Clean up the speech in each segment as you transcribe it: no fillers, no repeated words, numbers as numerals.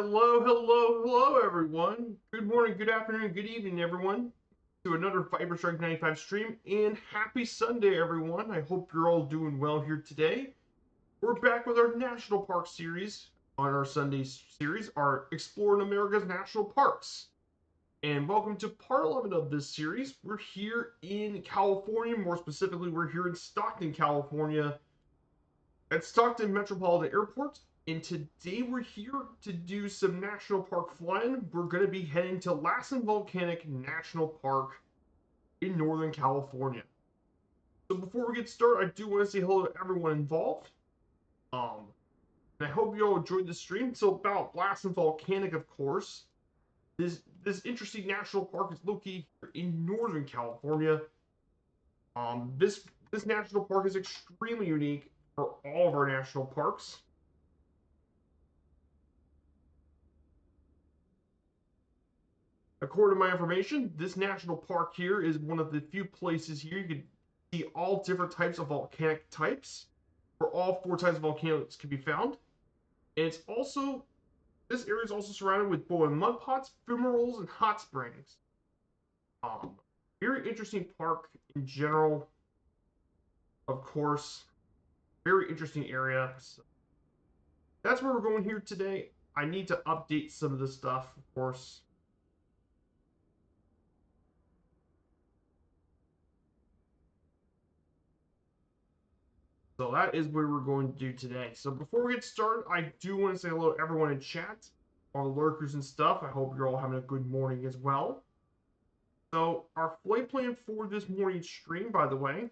Hello, hello, hello, everyone. Good morning, good afternoon, good evening, everyone, to another Fiber Strike 95 stream. And happy Sunday, everyone. I hope you're all doing well here today. We're back with our National Park series on our Sunday series, our Exploring America's National Parks. And welcome to part 11 of this series. We're here in California. More specifically, we're here in Stockton, California, at Stockton Metropolitan Airport. And today we're here to do some national park flying. We're going to be heading to Lassen Volcanic National Park in Northern California. So before we get started, I do want to say hello to everyone involved. And I hope you all enjoyed the stream. So about Lassen Volcanic, of course. This interesting national park is located here in Northern California. This national park is extremely unique for all of our national parks. According to my information, this national park here is one of the few places here you can see all different types of volcanic types, where all four types of volcanoes can be found. And it's also, this area is also surrounded with boiling mud pots, fumaroles, and hot springs. Very interesting park in general, of course. Very interesting area. So that's where we're going here today. I need to update some of this stuff, of course. So that is what we're going to do today. So before we get started, I do want to say hello to everyone in chat, all the lurkers and stuff. I hope you're all having a good morning as well. So our flight plan for this morning's stream, by the way,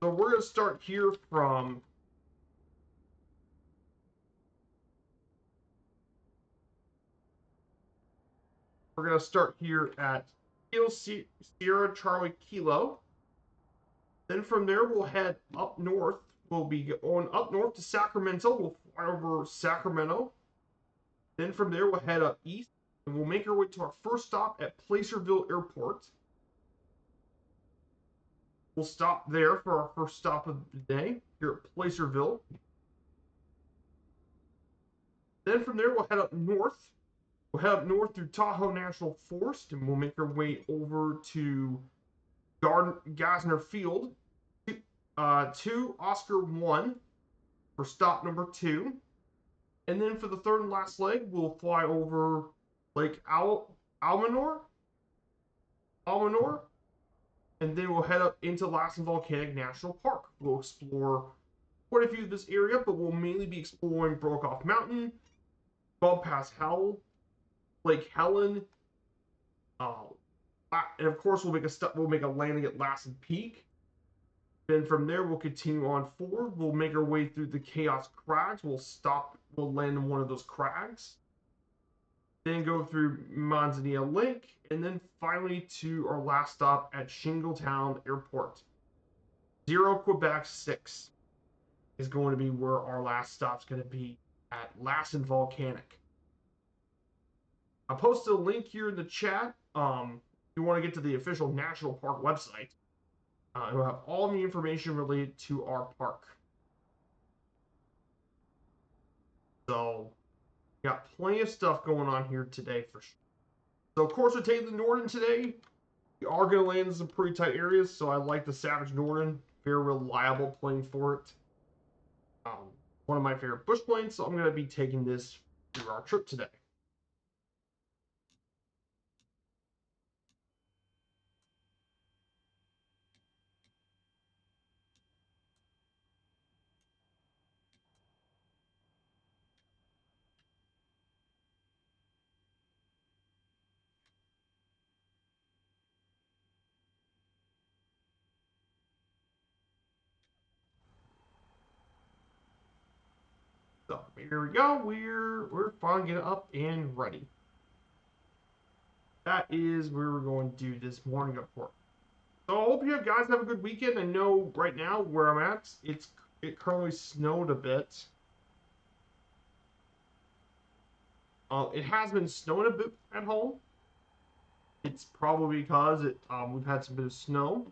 so we're going to start here from at Sierra Charlie Kilo. Then from there, we'll head up north. We'll be going up north to Sacramento. We'll fly over Sacramento. Then from there, we'll head up east, and we'll make our way to our first stop at Placerville Airport. We'll stop there for our first stop of the day here at Placerville. Then from there, we'll head up north. We'll head up north through Tahoe National Forest, and we'll make our way over to Gassner Field, to Oscar 1 for stop number 2. And then for the third and last leg, we'll fly over Lake Almanor, and then we'll head up into Lassen Volcanic National Park. We'll explore quite a few of this area, but we'll mainly be exploring Brokoff Mountain, Bump Pass Howell, Lake Helen, and of course we'll make a landing at Lassen Peak. Then from there we'll continue on forward. We'll make our way through the Chaos Crags. We'll land on one of those crags. Then go through Manzanilla Lake, and then finally to our last stop at Shingletown Airport. 0 Quebec 6 is going to be where our last stop's going to be, at Lassen Volcanic. I'll post a link here in the chat. If you want to get to the official National Park website, it will have all the information related to our park. So, we got plenty of stuff going on here today for sure. So, of course, we're taking the Norden today. We are going to land in some pretty tight areas, so I like the Savage Norden. Very reliable plane for it. One of my favorite bush planes, so I'm going to be taking this through our trip today. So here we go. We're finally getting up and ready. That is where we're going to do this morning of work. So I hope you guys have a good weekend. I know right now where I'm at, it currently snowed a bit. It has been snowing a bit at home. It's probably because we've had some bit of snow.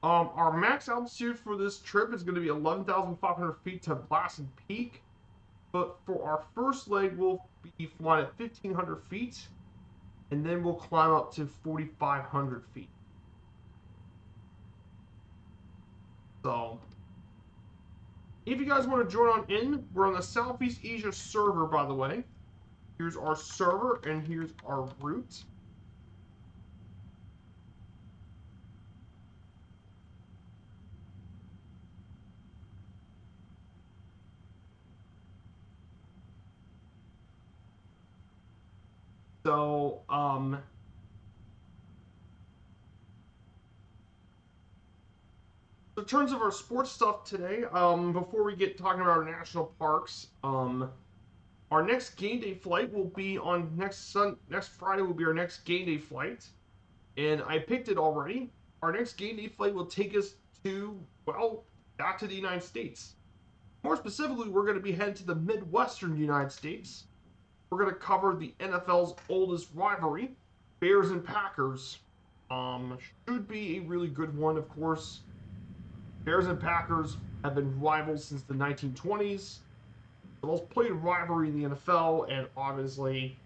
Our max altitude for this trip is going to be 11,500 feet to Lassen Peak. But for our first leg, we'll be flying at 1,500 feet. And then we'll climb up to 4,500 feet. So, if you guys want to join on in, we're on the Southeast Asia server, by the way. Here's our server, and here's our route. So, in terms of our sports stuff today, before we get talking about our national parks, our next game day flight will be on next Friday will be our next game day flight, and I picked it already. Our next game day flight will take us to, well, back to the United States. More specifically, we're going to be heading to the Midwestern United States. We're going to cover the NFL's oldest rivalry, Bears and Packers. Should be a really good one, of course. Bears and Packers have been rivals since the 1920s. The most played rivalry in the NFL, and obviously,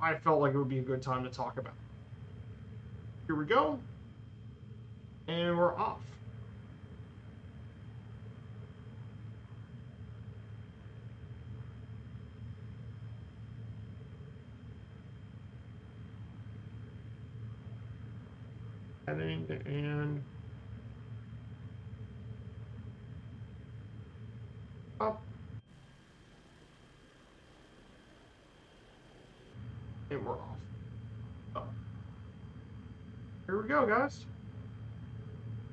I felt like it would be a good time to talk about. Here we go, and we're off. And up. And we're off. Up. Here we go, guys.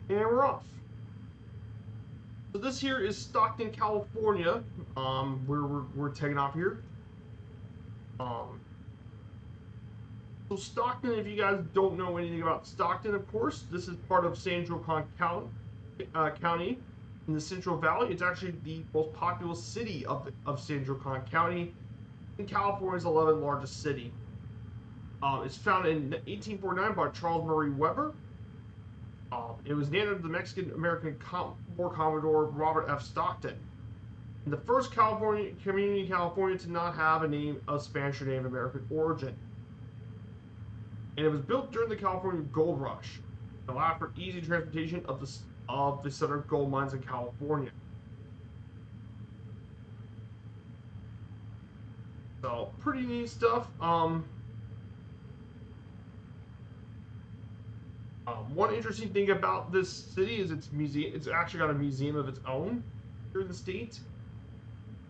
And we're off. So this here is Stockton, California. Where we're taking off here. So Stockton, if you guys don't know anything about Stockton, of course, this is part of San Joaquin County in the Central Valley. It's actually the most populous city of San Joaquin County, and California's 11th largest city. It's founded in 1849 by Charles Murray Weber. It was named after the Mexican-American War Commodore Robert F. Stockton, and the first community in California to not have a name of Spanish or Native American origin. And it was built during the California Gold Rush, to allow for easy transportation of the southern gold mines in California. So pretty neat stuff. One interesting thing about this city is its museum. It's actually got a museum of its own here in the state.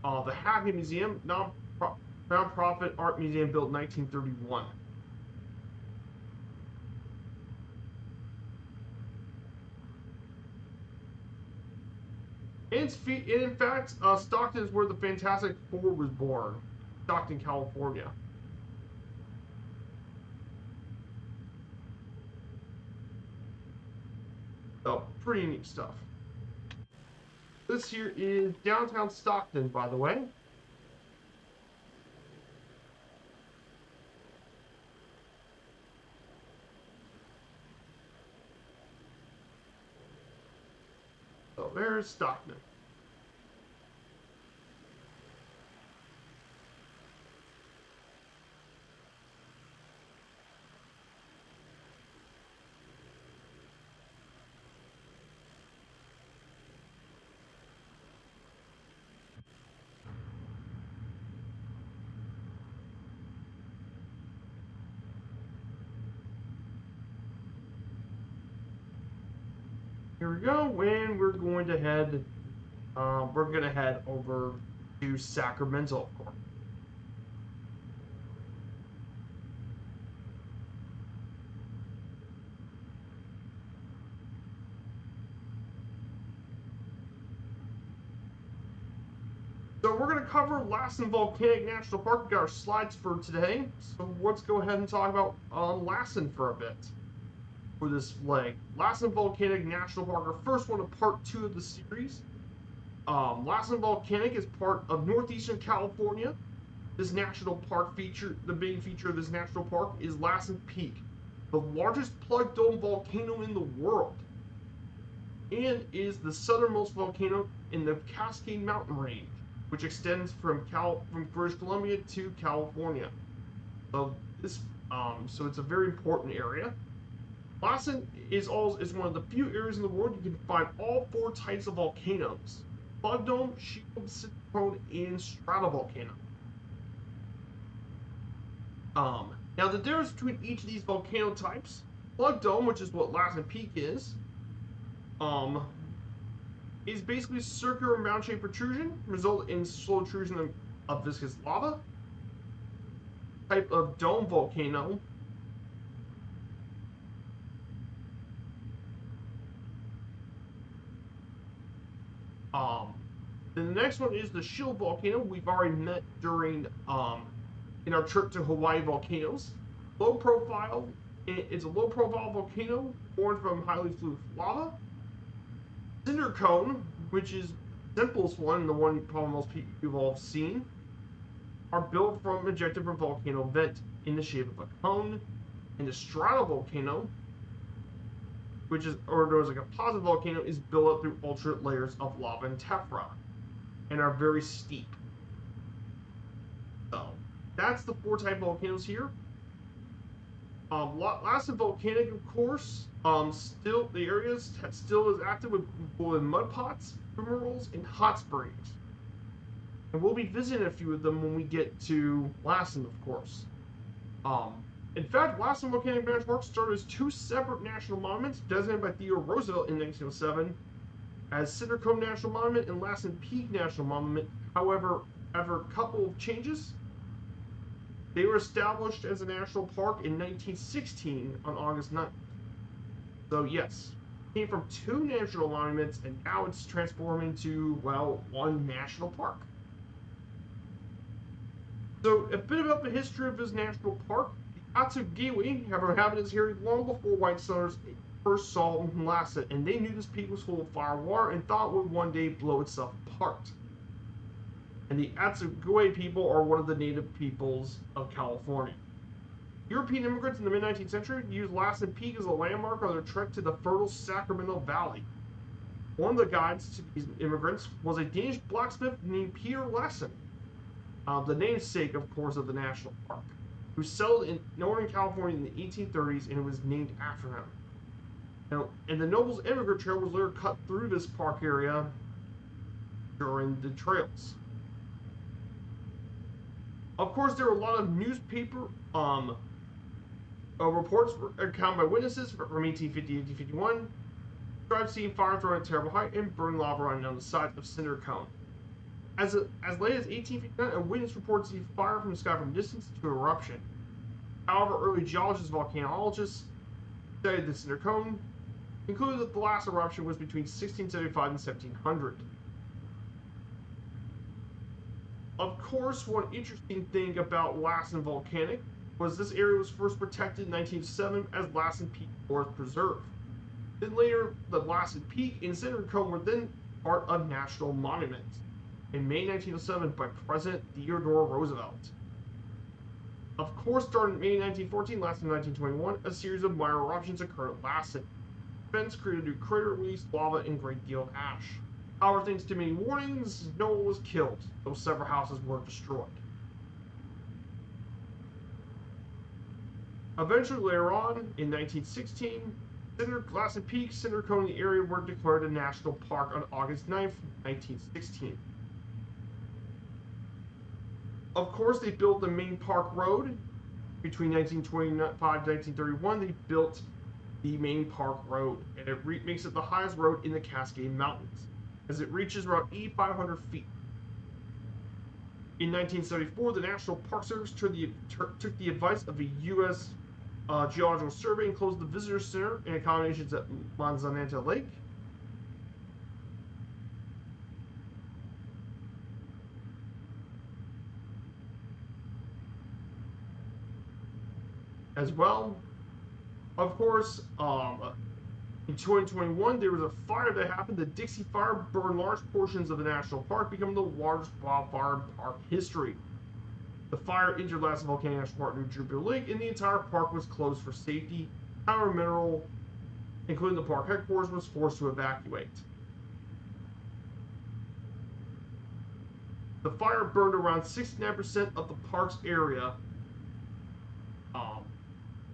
The Hackney Museum, non-profit art museum, built in 1931. And in fact, Stockton is where the Fantastic Four was born, Stockton, California. So, pretty neat stuff. This here is downtown Stockton, by the way. So there's Stockton. Here we go, and we're going to head over to Sacramento, of course. So we're going to cover Lassen Volcanic National Park. We got our slides for today. So let's go ahead and talk about Lassen for a bit. For this leg, Lassen Volcanic National Park, our first one of part 2 of the series. Lassen Volcanic is part of northeastern California. This national park the main feature of this national park is Lassen Peak, the largest plug dome volcano in the world. and is the southernmost volcano in the Cascade Mountain range, which extends from British Columbia to California. So this so it's a very important area. Lassen is one of the few areas in the world you can find all four types of volcanoes: plug dome, shield, cinder and stratovolcano. Now the difference between each of these volcano types: plug dome, which is what Lassen Peak is basically circular mound-shaped protrusion, result in slow intrusion of viscous lava. Type of dome volcano then the next one is the shield volcano. We've already met during in our trip to Hawaii volcanoes. Low profile. It's a low profile volcano born from highly fluid lava. Cinder cone, which is the simplest one, the one probably most people have seen, are built from ejected from volcano vent in the shape of a cone. And the stratovolcano, which is, or known as a composite volcano, is built up through alternate layers of lava and tephra, and are very steep. So that's the four type volcanoes here. Lassen Volcanic, of course, still the area still is active with mud pots, fumaroles, and hot springs. And we'll be visiting a few of them when we get to Lassen, of course. In fact, Lassen Volcanic National Park started as two separate national monuments designated by Theodore Roosevelt in 1907 as Cinder Cone National Monument and Lassen Peak National Monument. However, after a couple of changes, they were established as a national park in 1916 on August 9th. So yes, it came from two national monuments, and now it's transformed into, well, one national park. So a bit about the history of this national park. The Atsugiwi have inhabitants here long before white settlers first saw Lassen, and they knew this peak was full of fire and water and thought it would one day blow itself apart. And the Atsugiwi people are one of the native peoples of California. European immigrants in the mid-19th century used Lassen Peak as a landmark on their trek to the fertile Sacramento Valley. One of the guides to these immigrants was a Danish blacksmith named Peter Lassen, the namesake, of course, of the national park, who settled in Northern California in the 1830s, and it was named after him. Now, and the Nobles Immigrant Trail was later cut through this park area during the trails. Of course, there were a lot of newspaper reports recounted by witnesses from 1850 to 1851, described seeing fire thrown at terrible height and burning lava running down the sides of Cinder Cone. As late as 1859, a witness reported seeing fire from the sky from distance to eruption. However, early geologists and volcanologists studied the Cinder Cone concluded that the last eruption was between 1675 and 1700. Of course, one interesting thing about Lassen Volcanic was this area was first protected in 1907 as Lassen Peak Forest Preserve. Then later, the Lassen Peak and Cinder Cone were then part of national monuments in May 1907 by President Theodore Roosevelt. Of course, starting in May 1914, lasting 1921, a series of minor eruptions occurred at Lassen. Events created new crater release, lava, and a great deal of ash. However, thanks to many warnings, no one was killed, though several houses were destroyed. Eventually, later on, in 1916, Lassen Peak, Cinder Cone, and the area were declared a national park on August 9th, 1916. Of course, they built the main park road. Between 1925 and 1931, they built the main park road, and it makes it the highest road in the Cascade Mountains, as it reaches around 8,500 feet. In 1974, the National Park Service took the advice of the U.S. Geological Survey and closed the visitor center and accommodations at Manzanita Lake. As well, of course, in 2021, there was a fire that happened. The Dixie Fire burned large portions of the national park, becoming the largest wildfire in park history. The fire injured Lassen Volcanic National Park near Jupiter Lake, and the entire park was closed for safety. However, including the park headquarters, was forced to evacuate. The fire burned around 69% of the park's area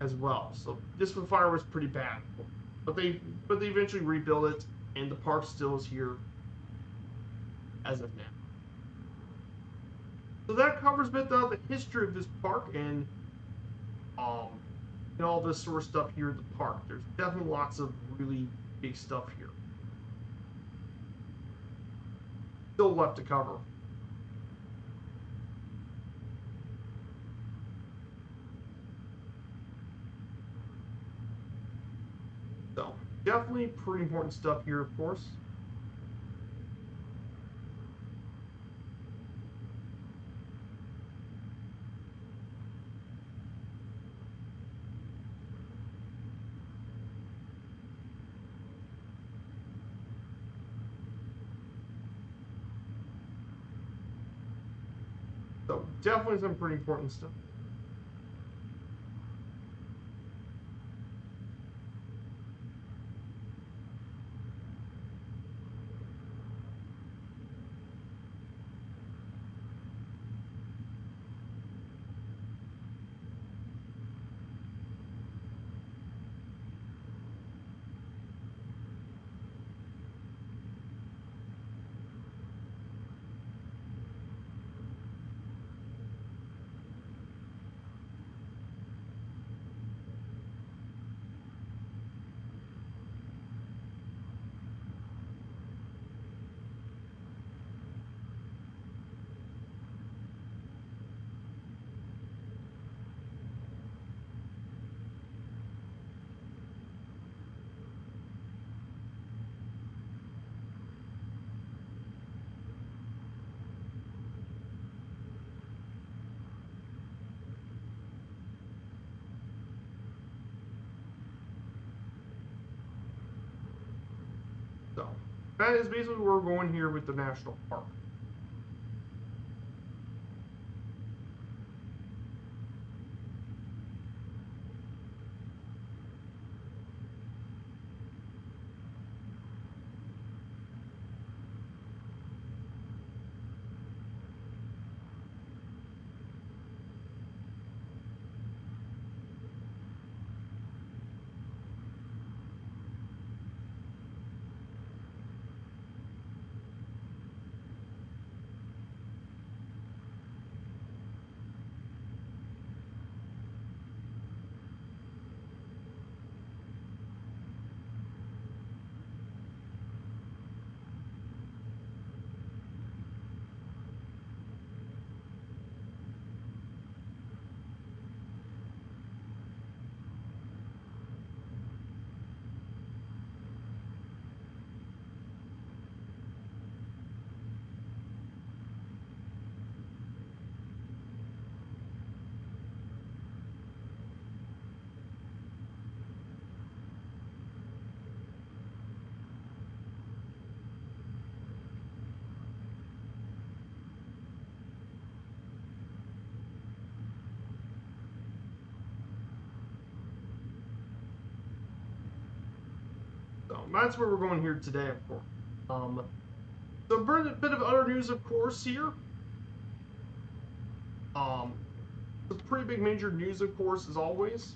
as well. So this fire was pretty bad, but they eventually rebuilt it, and the park still is here as of now. So that covers a bit of the history of this park and all this sort of stuff here at the park. There's definitely lots of really big stuff here. Still left to cover. So definitely pretty important stuff here, of course. So definitely some pretty important stuff. So that is basically where we're going here with the national park. So that's where we're going here today, of course. So a bit of other news, of course, here. Some pretty big major news, of course, as always.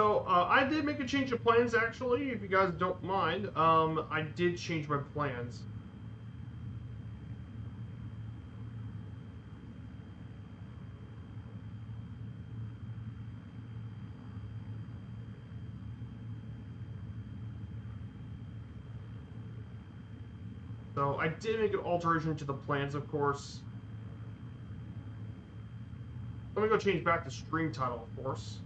So I did make a change of plans, actually, if you guys don't mind. I did change my plans. So I did make an alteration to the plans, of course. Let me go change back the stream title, of course.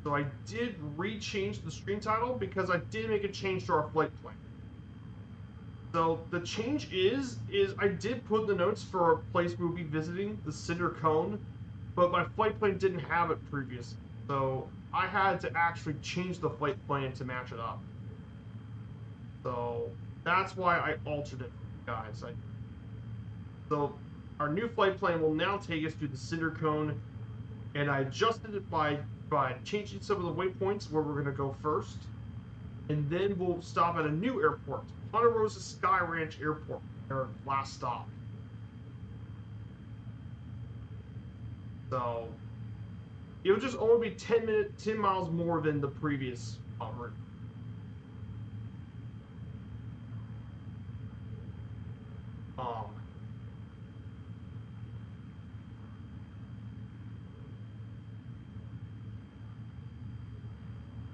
So I did re-change the stream title because I did make a change to our flight plan. So the change is I did put the notes for a place we'll be visiting, the Cinder Cone, but my flight plan didn't have it previous. So I had to actually change the flight plan to match it up. So that's why I altered it, guys. So our new flight plan will now take us to the Cinder Cone, and I adjusted it by changing some of the waypoints where we're going to go first, and then we'll stop at a new airport, Ponta Rosa Sky Ranch Airport, our last stop. So it'll just only be 10 miles more than the previous route.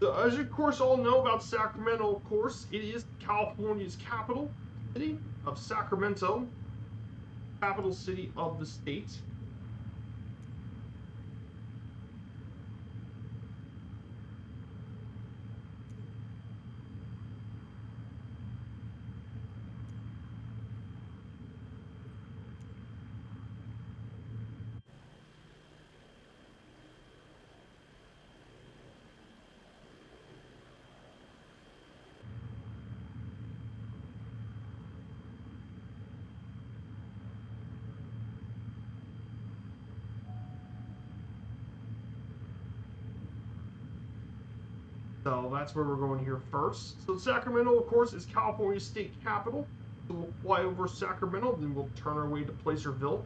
So as you, of course, all know about Sacramento, of course, it is California's capital city of Sacramento, capital city of the state. So that's where we're going here first. So Sacramento, of course, is California's state capital. So we'll fly over Sacramento, then we'll turn our way to Placerville.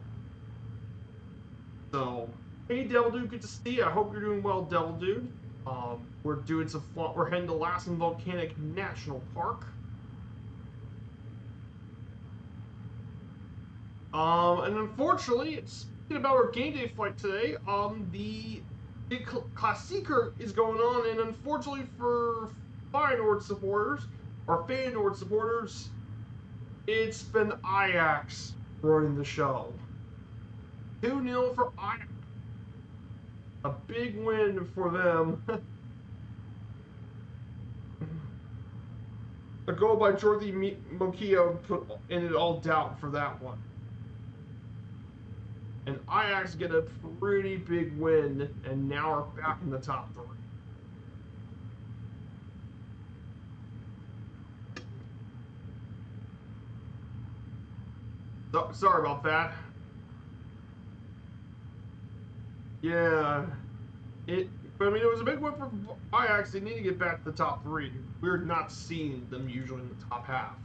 So, hey Devil Dude, good to see you. I hope you're doing well, Devil Dude. We're heading to Lassen Volcanic National Park. And unfortunately, speaking about our game day flight today, the KSCK is going on, and unfortunately for Feyenoord supporters, or Feyenoord supporters, it's been Ajax running the show. 2-0 for Ajax. A big win for them. A goal by Jordi Mokia put ended all doubt for that one. And Ajax get a pretty big win, and now are back in the top 3. So, sorry about that. Yeah, but I mean, it was a big win for Ajax. They need to get back to the top 3. We're not seeing them usually in the top half.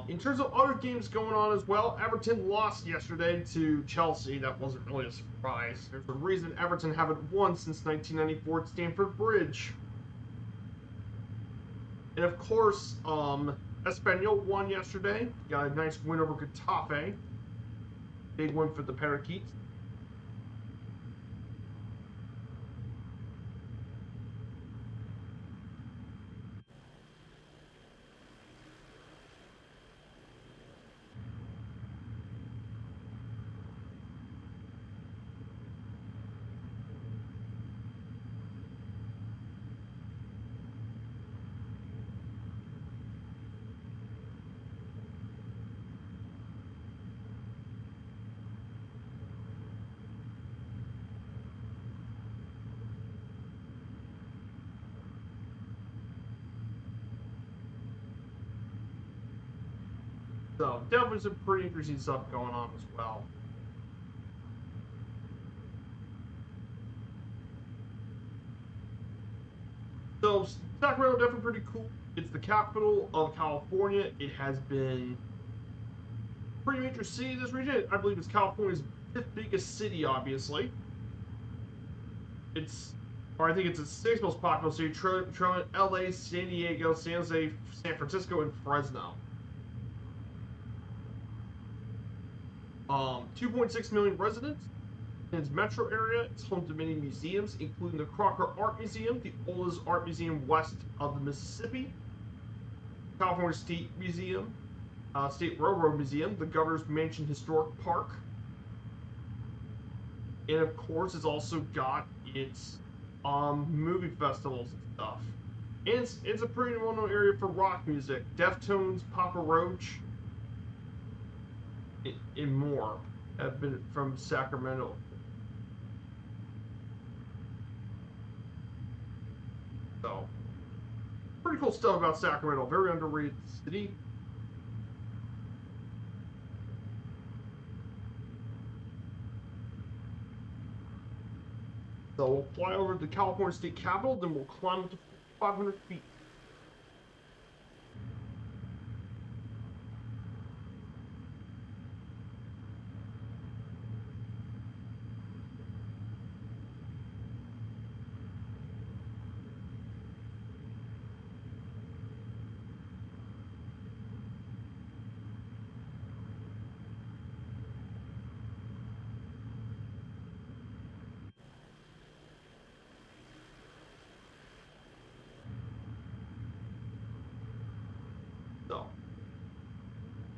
In terms of other games going on as well, Everton lost yesterday to Chelsea. That wasn't really a surprise. There's a reason Everton haven't won since 1994 at Stamford Bridge. And of course, Espanyol won yesterday. Got a nice win over Getafe. Big win for the Parakeets. So definitely some pretty interesting stuff going on as well. Sacramento definitely pretty cool. It's the capital of California. It has been a pretty major city in this region. I believe it's California's fifth biggest city, obviously. Or I think it's the sixth most populous city, trailing LA, San Diego, San Jose, San Francisco, and Fresno. 2.6 million residents in its metro area. It's home to many museums, including the Crocker Art Museum, the oldest art museum west of the Mississippi, California State Museum, State Railroad Museum, the Governor's Mansion Historic Park, and of course, it's also got its movie festivals and stuff. And it's a pretty well-known area for rock music. Deftones, Papa Roach, and more have been from Sacramento. So, pretty cool stuff about Sacramento. Very underrated city. So we'll fly over to the California State Capitol, then we'll climb up to 500 feet.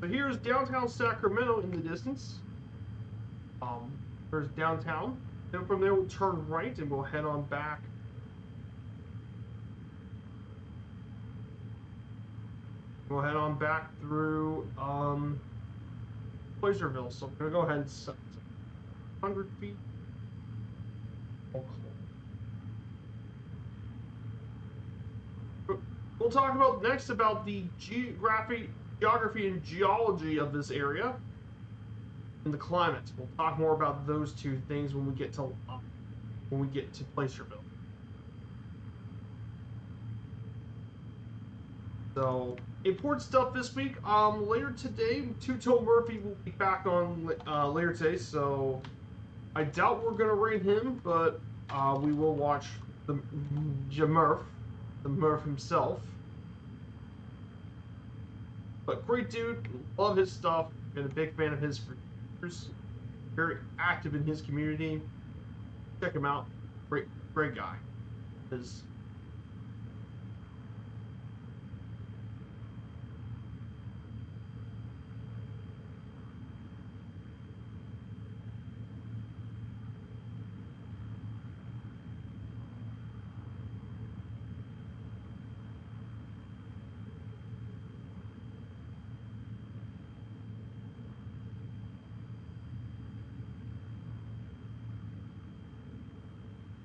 So here's downtown Sacramento in the distance. There's downtown. Then from there we'll turn right and we'll head on back. We'll head on back through Placerville. So I'm gonna go ahead and set 100 feet. We'll talk about next about the geography and geology of this area and the climate. We'll talk more about those two things when we get to Placerville. So important stuff this week. Later today, Two-Toe Murphy will be back on later today. So I doubt we're gonna rate him, but we will watch the Murph himself. But great dude, love his stuff, been a big fan of his for years. Very active in his community. Check him out. Great guy.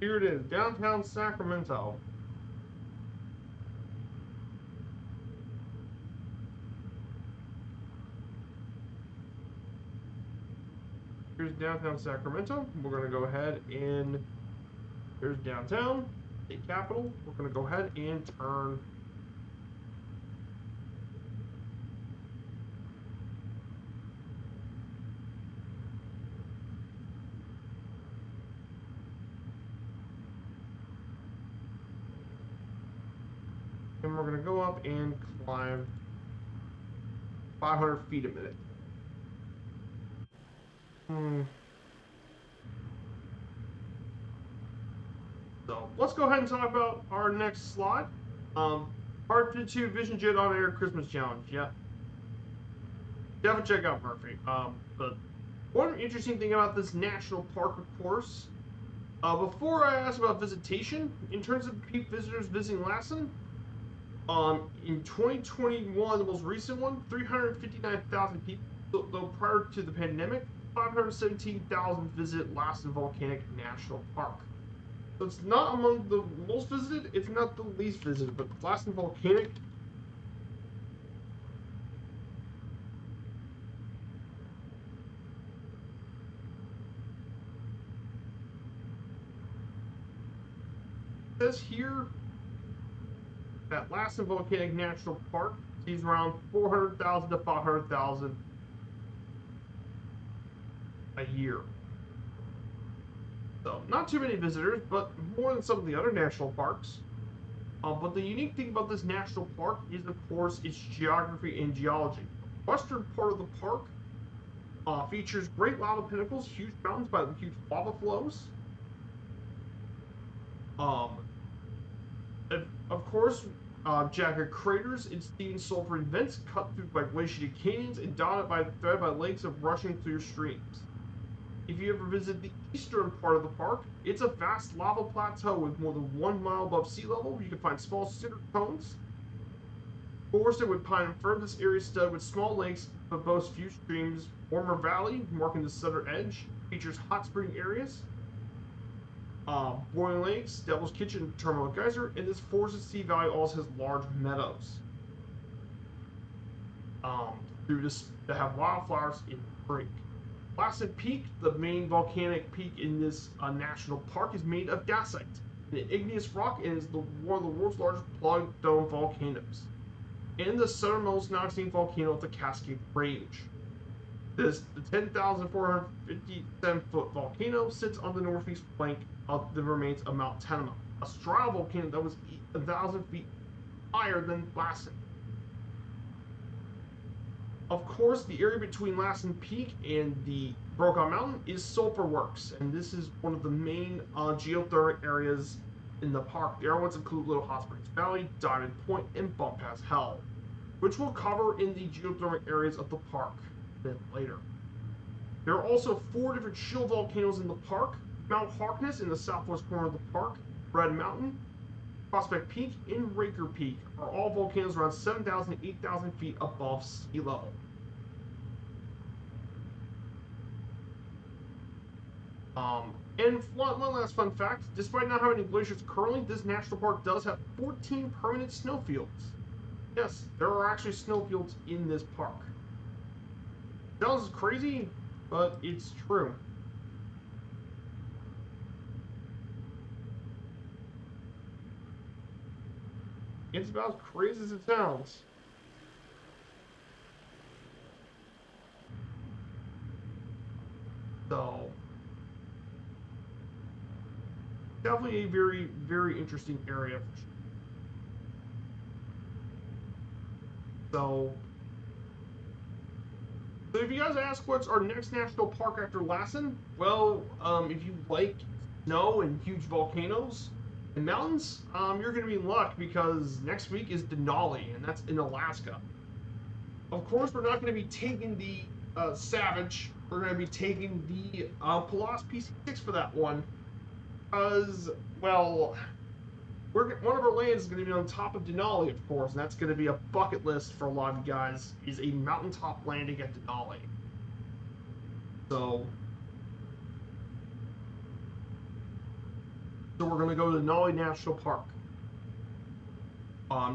Here it is, downtown Sacramento. Here's downtown Sacramento. We're going to go ahead and here's downtown, state capitol. We're going to go ahead and turn. And we're going to go up and climb 500 feet a minute. So let's go ahead and talk about our next slide. Part 2 Vision Jet on Air Christmas Challenge. Yeah. Definitely check out Murphy. But one interesting thing about this national park, of course, before I ask about visitation, in terms of visitors visiting Lassen, in 2021, the most recent one, 359,000 people. Though prior to the pandemic, 517,000 visit Lassen Volcanic National Park. So it's not among the most visited, it's not the least visited, but Lassen Volcanic. It says here That Lassen Volcanic National Park sees around 400,000 to 500,000 a year. So not too many visitors, but more than some of the other national parks. But the unique thing about this national park is, of course, its geography and geology. The western part of the park features great lava pinnacles, huge mountains by huge lava flows. Um, of course, jagged craters and steam sulfur vents cut through by glaciated canyons and threaded by lakes of rushing clear streams. If you ever visit the eastern part of the park, it's a vast lava plateau with more than 1 mile above sea level. You can find small cinder cones forested with pine and fir. This area is studded with small lakes but boasts few streams. Warmer Valley, marking the southern edge, features hot spring areas, boiling lakes, Devil's Kitchen, Terminal Geyser, and this forested sea valley also has large meadows. Through this, they have wildflowers in the creek. Lassen Peak, the main volcanic peak in this national park, is made of dacite, an igneous rock, and is one of the world's largest plug dome volcanoes, and the southernmost non-extinct volcano of the Cascade Range. The 10,457-foot volcano sits on the northeast flank of the remains of Mount Tenema, a stratovolcano that was 1,000 feet higher than Lassen. Of course, the area between Lassen Peak and the Brokaw Mountain is sulfur works, and this is one of the main geothermal areas in the park. The other ones include Little Hot Springs Valley, Diamond Point, and Bump Pass Hell, which we'll cover in the geothermal areas of the park a bit later. There are also 4 different shield volcanoes in the park. Mount Harkness in the southwest corner of the park, Red Mountain, Prospect Peak, and Raker Peak are all volcanoes around 7,000 to 8,000 feet above sea level. And one last fun fact, despite not having any glaciers currently, this national park does have 14 permanent snowfields. Yes, there are actually snowfields in this park. Sounds crazy, but it's true. It's about as crazy as it sounds. So, definitely a very, very interesting area. So if you guys ask what's our next national park after Lassen, well, if you like snow and huge volcanoes and mountains, you're going to be in luck because next week is Denali, and that's in Alaska. Of course, we're not going to be taking the Savage. We're going to be taking the Polaris PC6 for that one because, well, one of our lands is going to be on top of Denali, of course, and that's going to be a bucket list for a lot of you guys, is a mountaintop landing at Denali. So we're going to go to Denali National Park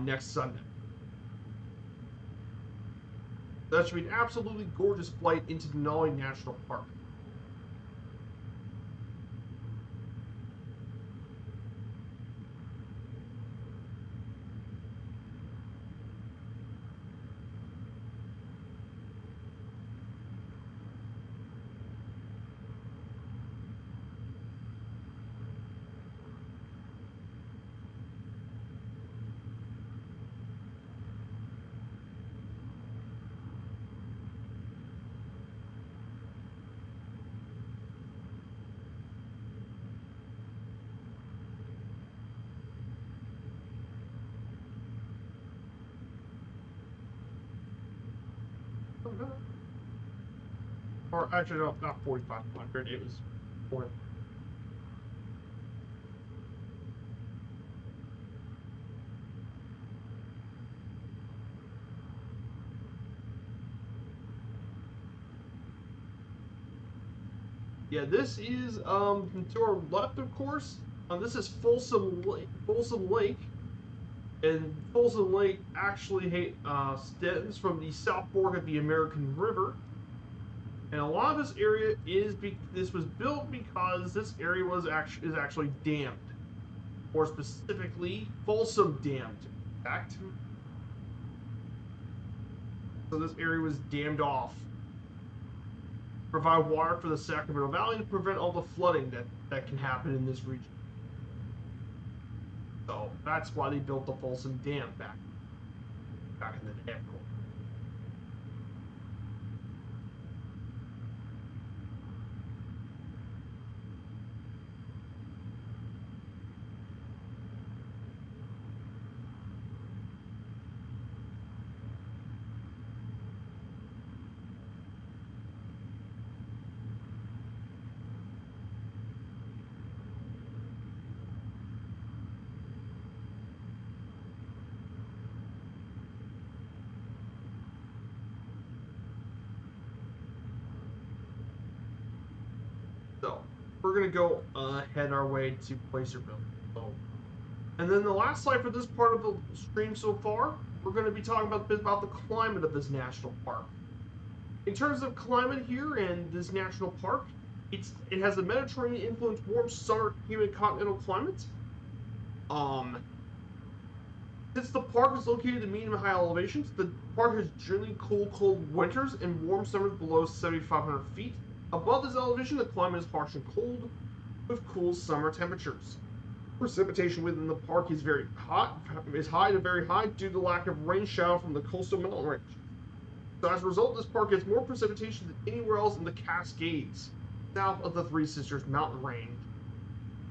next Sunday. That should be an absolutely gorgeous flight into Denali National Park. Or actually, no, not 4,500. It was 4. Yeah, this is to our left, of course. This is Folsom Lake, and Folsom Lake actually stems from the South Fork of the American River. And a lot of this area this was built because this area is actually dammed, or specifically Folsom dammed. Fact. So this area was dammed off. Provide water for the Sacramento Valley to prevent all the flooding that can happen in this region. So that's why they built the Folsom Dam back in the day. So we're gonna go head our way to Placerville. So, and then the last slide for this part of the stream so far, we're going to be talking about a bit about the climate of this national park. In terms of climate here in this national park, it has a Mediterranean influenced warm summer humid continental climate. Since the park is located at medium and high elevations, the park has generally cold winters and warm summers below 7,500 feet. Above this elevation, the climate is harsh and cold, with cool summer temperatures. Precipitation within the park is high to very high due to the lack of rain shower from the coastal mountain range. So as a result, this park gets more precipitation than anywhere else in the Cascades, south of the Three Sisters mountain range.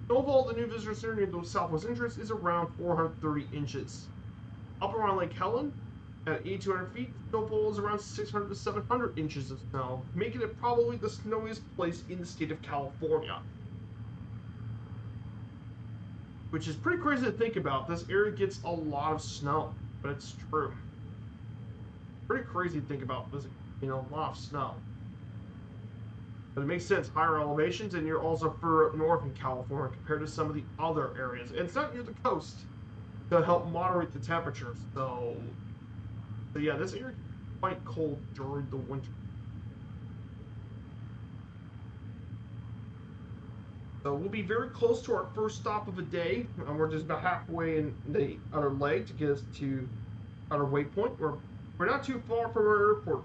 Snowfall at the new visitor center near the southwest entrance is around 430 inches. Up around Lake Helen, at 8,200 feet, snowfall is around 600 to 700 inches of snow, making it probably the snowiest place in the state of California. Which is pretty crazy to think about. This area gets a lot of snow, but it's true. Pretty crazy to think about this, a lot of snow. But it makes sense. Higher elevations, and you're also further up north in California compared to some of the other areas. And it's not near the coast to help moderate the temperatures. So yeah, this area is quite cold during the winter. So we'll be very close to our first stop of the day. We're just about halfway in the outer leg to get us to outer waypoint. We're not too far from our airport.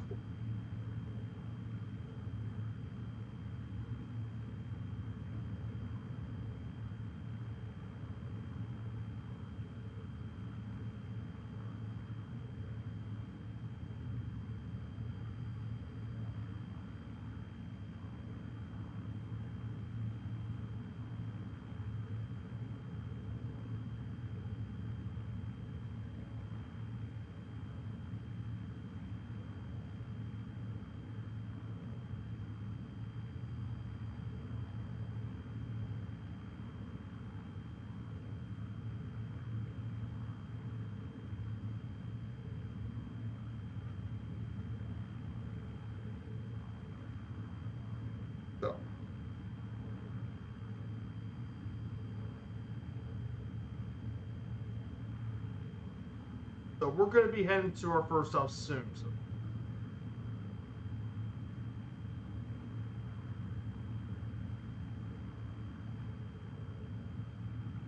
So we're going to be heading to our first stop soon.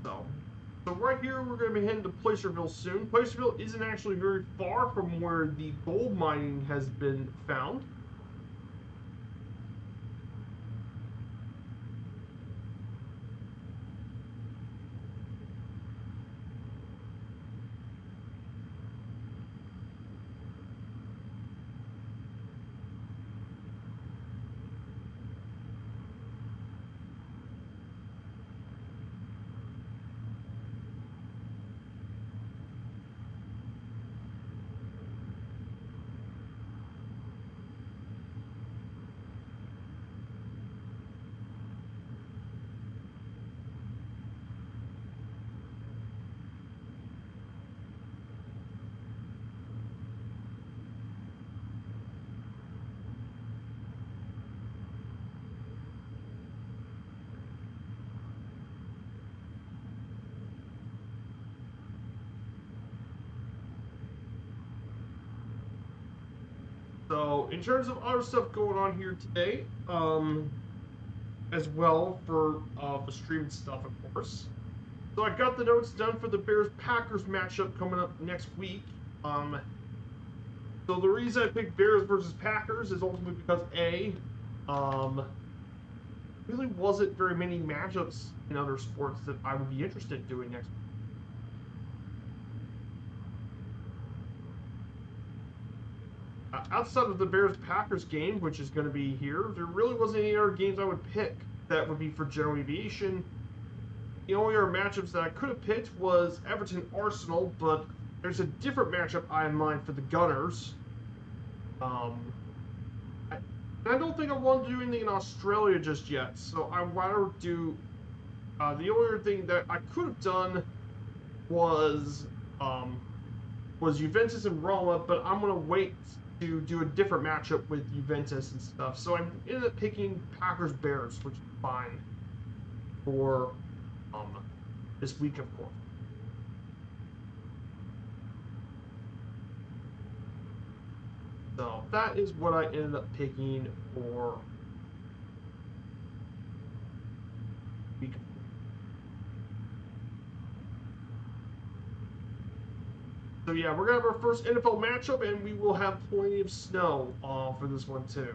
So right here, we're going to be heading to Placerville soon. Placerville isn't actually very far from where the gold mining has been found. So in terms of other stuff going on here today, as well for the streaming stuff, of course. So I got the notes done for the Bears-Packers matchup coming up next week. So the reason I picked Bears versus Packers is ultimately because really wasn't very many matchups in other sports that I would be interested in doing next week. Outside of the Bears-Packers game, which is going to be here, there really wasn't any other games I would pick that would be for general aviation. The only other matchups that I could have picked was Everton-Arsenal, but there's a different matchup I have in mind for the Gunners. I don't think I want to do anything in Australia just yet, so I'd rather do... the only other thing that I could have done was Juventus and Roma, but I'm going to wait to do a different matchup with Juventus and stuff. So I ended up picking Packers-Bears, which is fine for this week, of course. So that is what I ended up picking for week. So yeah, we're gonna have our first NFL matchup, and we will have plenty of snow for this one too.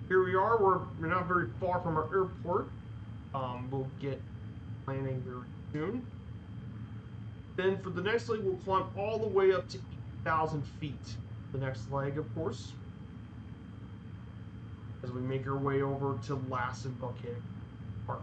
Here we are. We're not very far from our airport. We'll get landing very soon. Then for the next leg, we'll climb all the way up to 8,000 feet. The next leg, of course, as we make our way over to Lassen Volcanic Park.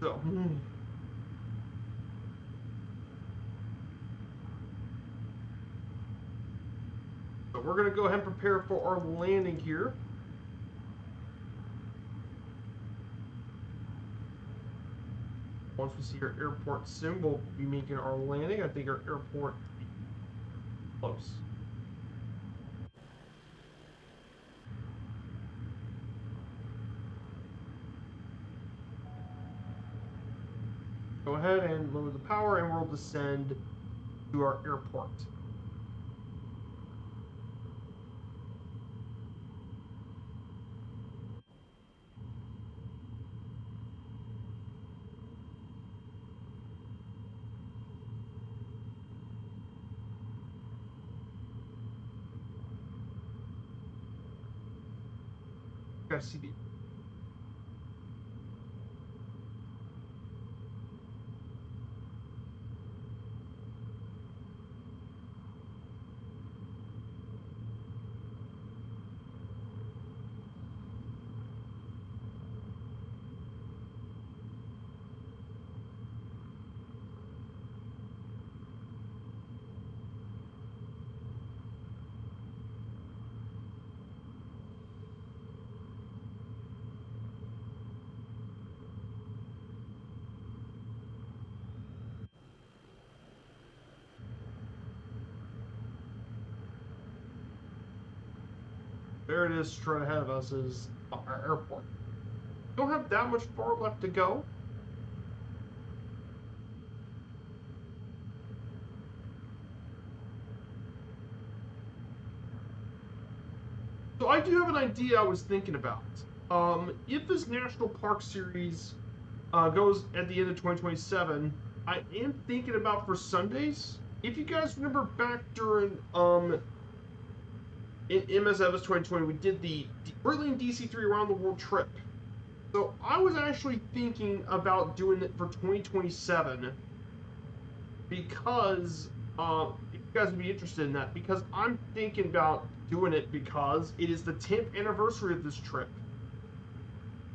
So, we're going to go ahead and prepare for our landing here. Once we see our airport soon, we'll be making our landing. I think our airport is close. Go ahead and lower the power, and we'll descend to our airport. Gotta see the There it is, straight ahead of us is our airport. Don't have that much far left to go. So I do have an idea I was thinking about. If this National Park Series goes at the end of 2027, I am thinking about for Sundays. If you guys remember back during in MSFS 2020, we did the Berlin DC3 around the world trip. So I was actually thinking about doing it for 2027 because if you guys would be interested in that, because I'm thinking about doing it because it is the 10th anniversary of this trip.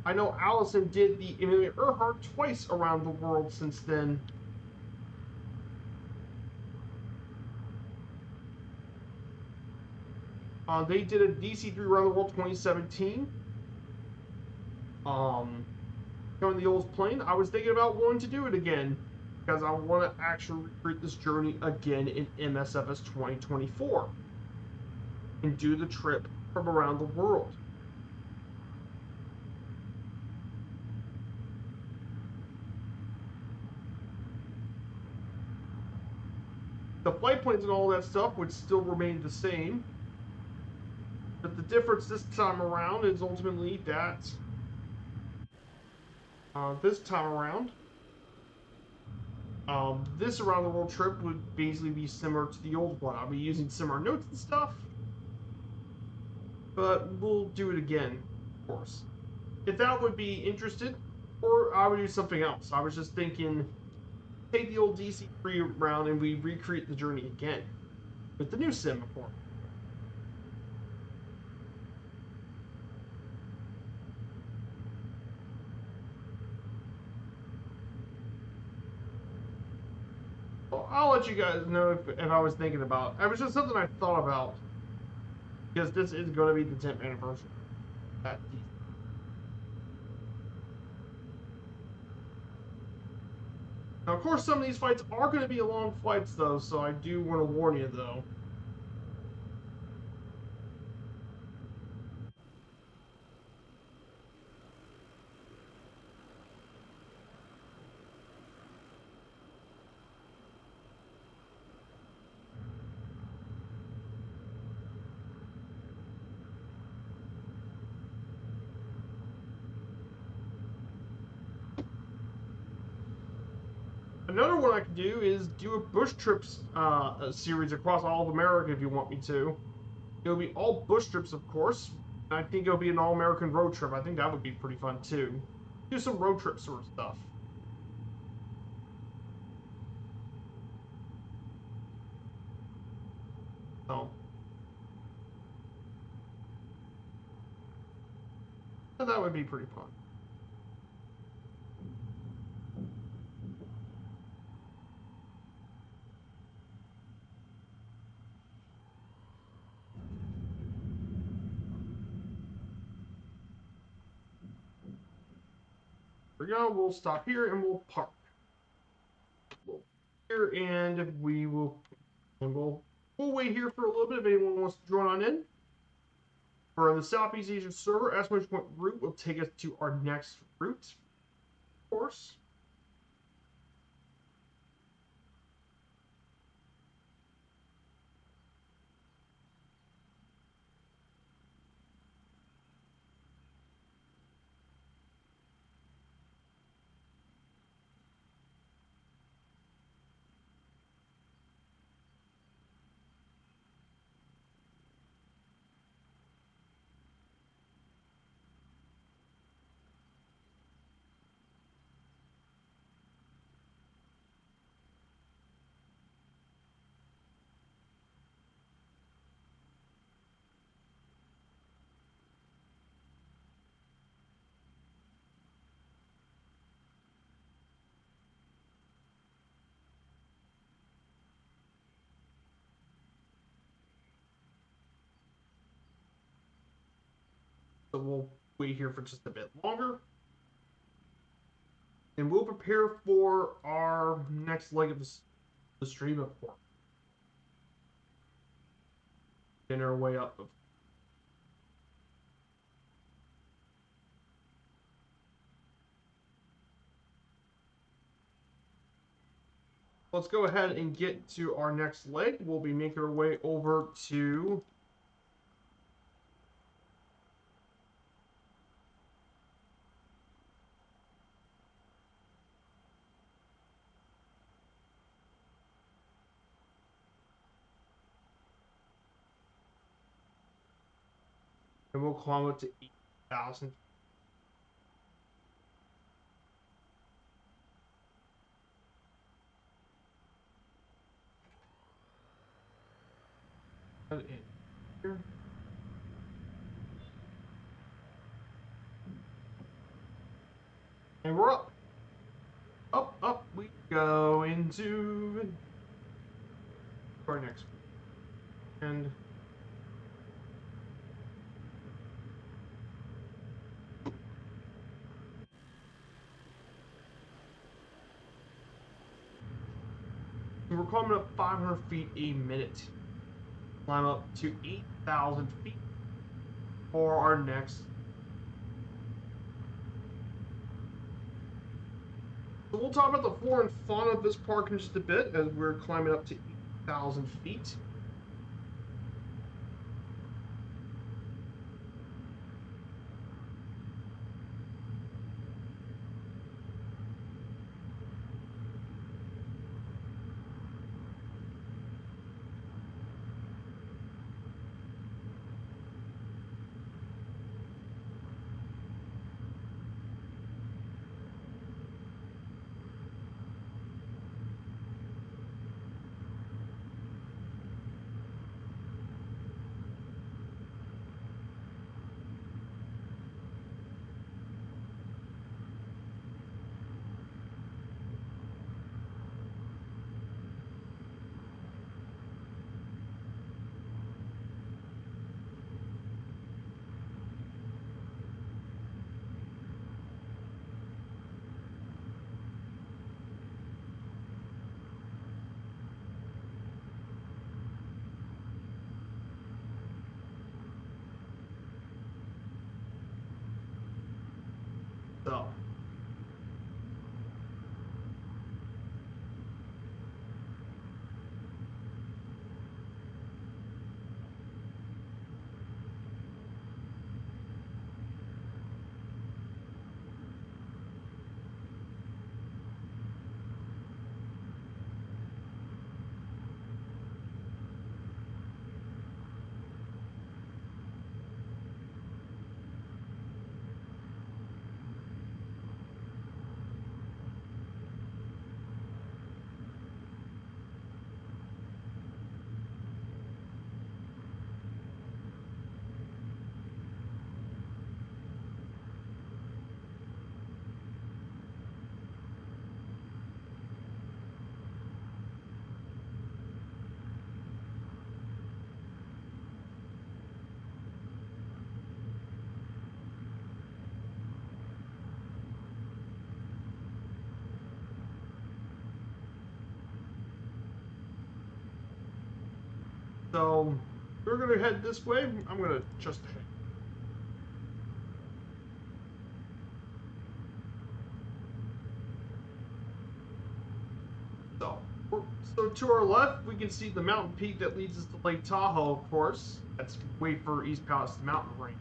I know Allison did the Amelia Earhart twice around the world since then. They did a DC3 around the world 2017. Going the old plane. I was thinking about wanting to do it again because I want to actually recreate this journey again in MSFS 2024 and do the trip from around the world. The flight plans and all that stuff would still remain the same, but the difference this time around is ultimately that this time around, this around the world trip would basically be similar to the old one. I'll be using similar notes and stuff, but we'll do it again, of course. If that would be interested, or I would do something else. I was just thinking, take the old DC3 round and we recreate the journey again with the new sim, of course. Well, I'll let you guys know if I was thinking about. It was just something I thought about because this is going to be the 10th anniversary. At DC. Now, of course, some of these fights are going to be long flights, though, so I do want to warn you, though. Another one I could do is do a bush trips series across all of America if you want me to. It'll be all bush trips, of course. I think it'll be an all-American road trip. I think that would be pretty fun too. Do some road trip sort of stuff. So that would be pretty fun. There we go. We'll stop here and we'll park. We'll here and we'll wait here for a little bit if anyone wants to join on in. For the Southeast Asian server, exclamation point route will take us to our next route, of course. So we'll wait here for just a bit longer. And we'll prepare for our next leg of the stream, of course. In our way up. let's go ahead and get to our next leg. We'll be making our way over to and we'll climb up to 8,000. And we're up. Up we go into our next. And we're climbing up 500 feet a minute. Climb up to 8,000 feet for our next. So we'll talk about the flora and fauna of this park in just a bit as we're climbing up to 8,000 feet. So So we're going to head this way. I'm going to just head. So to our left, we can see the mountain peak that leads us to Lake Tahoe, of course. That's way further east past the mountain range.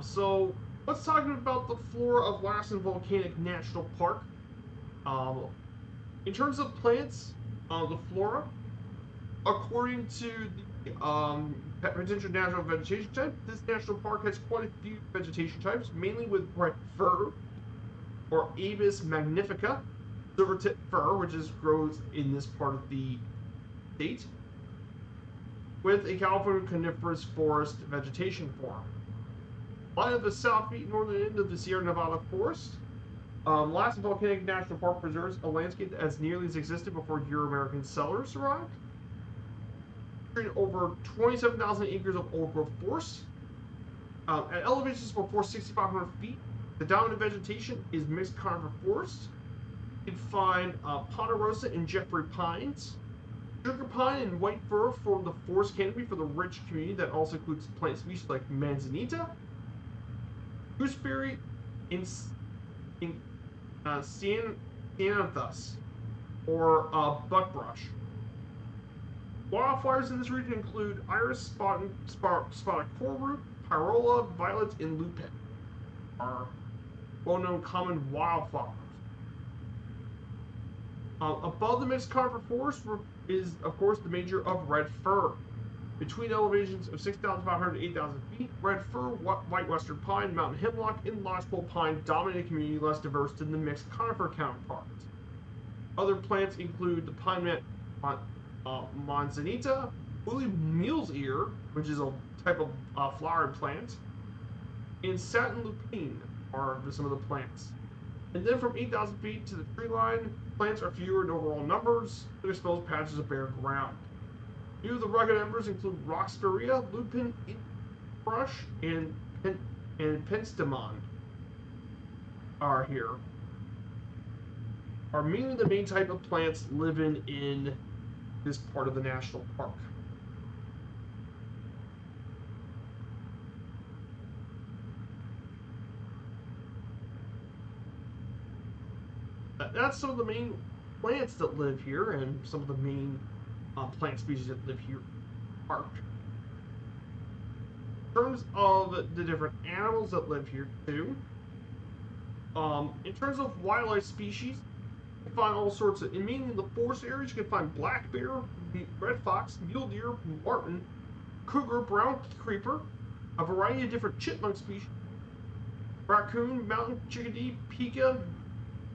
So let's talk about the flora of Lassen Volcanic National Park. In terms of plants, the flora, according to the potential natural vegetation type, this national park has quite a few vegetation types, mainly with red fir or Avis magnifica, silvertip fir, which grows in this part of the state, with a California coniferous forest vegetation form. Lying at the southeast northern end of the Sierra Nevada forest, Lassen Volcanic National Park preserves a landscape as nearly as existed before Euro-American settlers arrived. Over 27,000 acres of old-growth forest. At elevations before 6,500 feet, the dominant vegetation is mixed conifer forest. You can find ponderosa and Jeffrey pines, sugar pine and white fir form the forest canopy for the rich community that also includes plant species like manzanita, gooseberry, and cianthus. or buckbrush. Wildflowers in this region include iris, spotted coreroot, pyrola, violet, and lupin, are well-known common wildflowers. Above the mixed conifer forest is, of course, the major of red fir. Between elevations of 6,500 to 8,000 feet, red fir, white western pine, mountain hemlock, and lodgepole pine dominate a community less diverse than the mixed conifer counterparts. Other plants include the pine manzanita, woolly mule's ear, which is a type of flowering plant, and satin lupine are some of the plants. And then from 8,000 feet to the tree line, plants are fewer in overall numbers and expose patches of bare ground. Few of the rugged embers include rock spirea, lupin, brush, and penstemon are here. Are mainly the main type of plants living in this part of the national park. That's some of the main plants that live here and some of the main plant species that live here in the park. In terms of the different animals that live here too, in terms of wildlife species, you can find all sorts of, mainly in the forest areas, you can find black bear, red fox, mule deer, marten, cougar, brown creeper, a variety of different chipmunk species, raccoon, mountain chickadee, pika,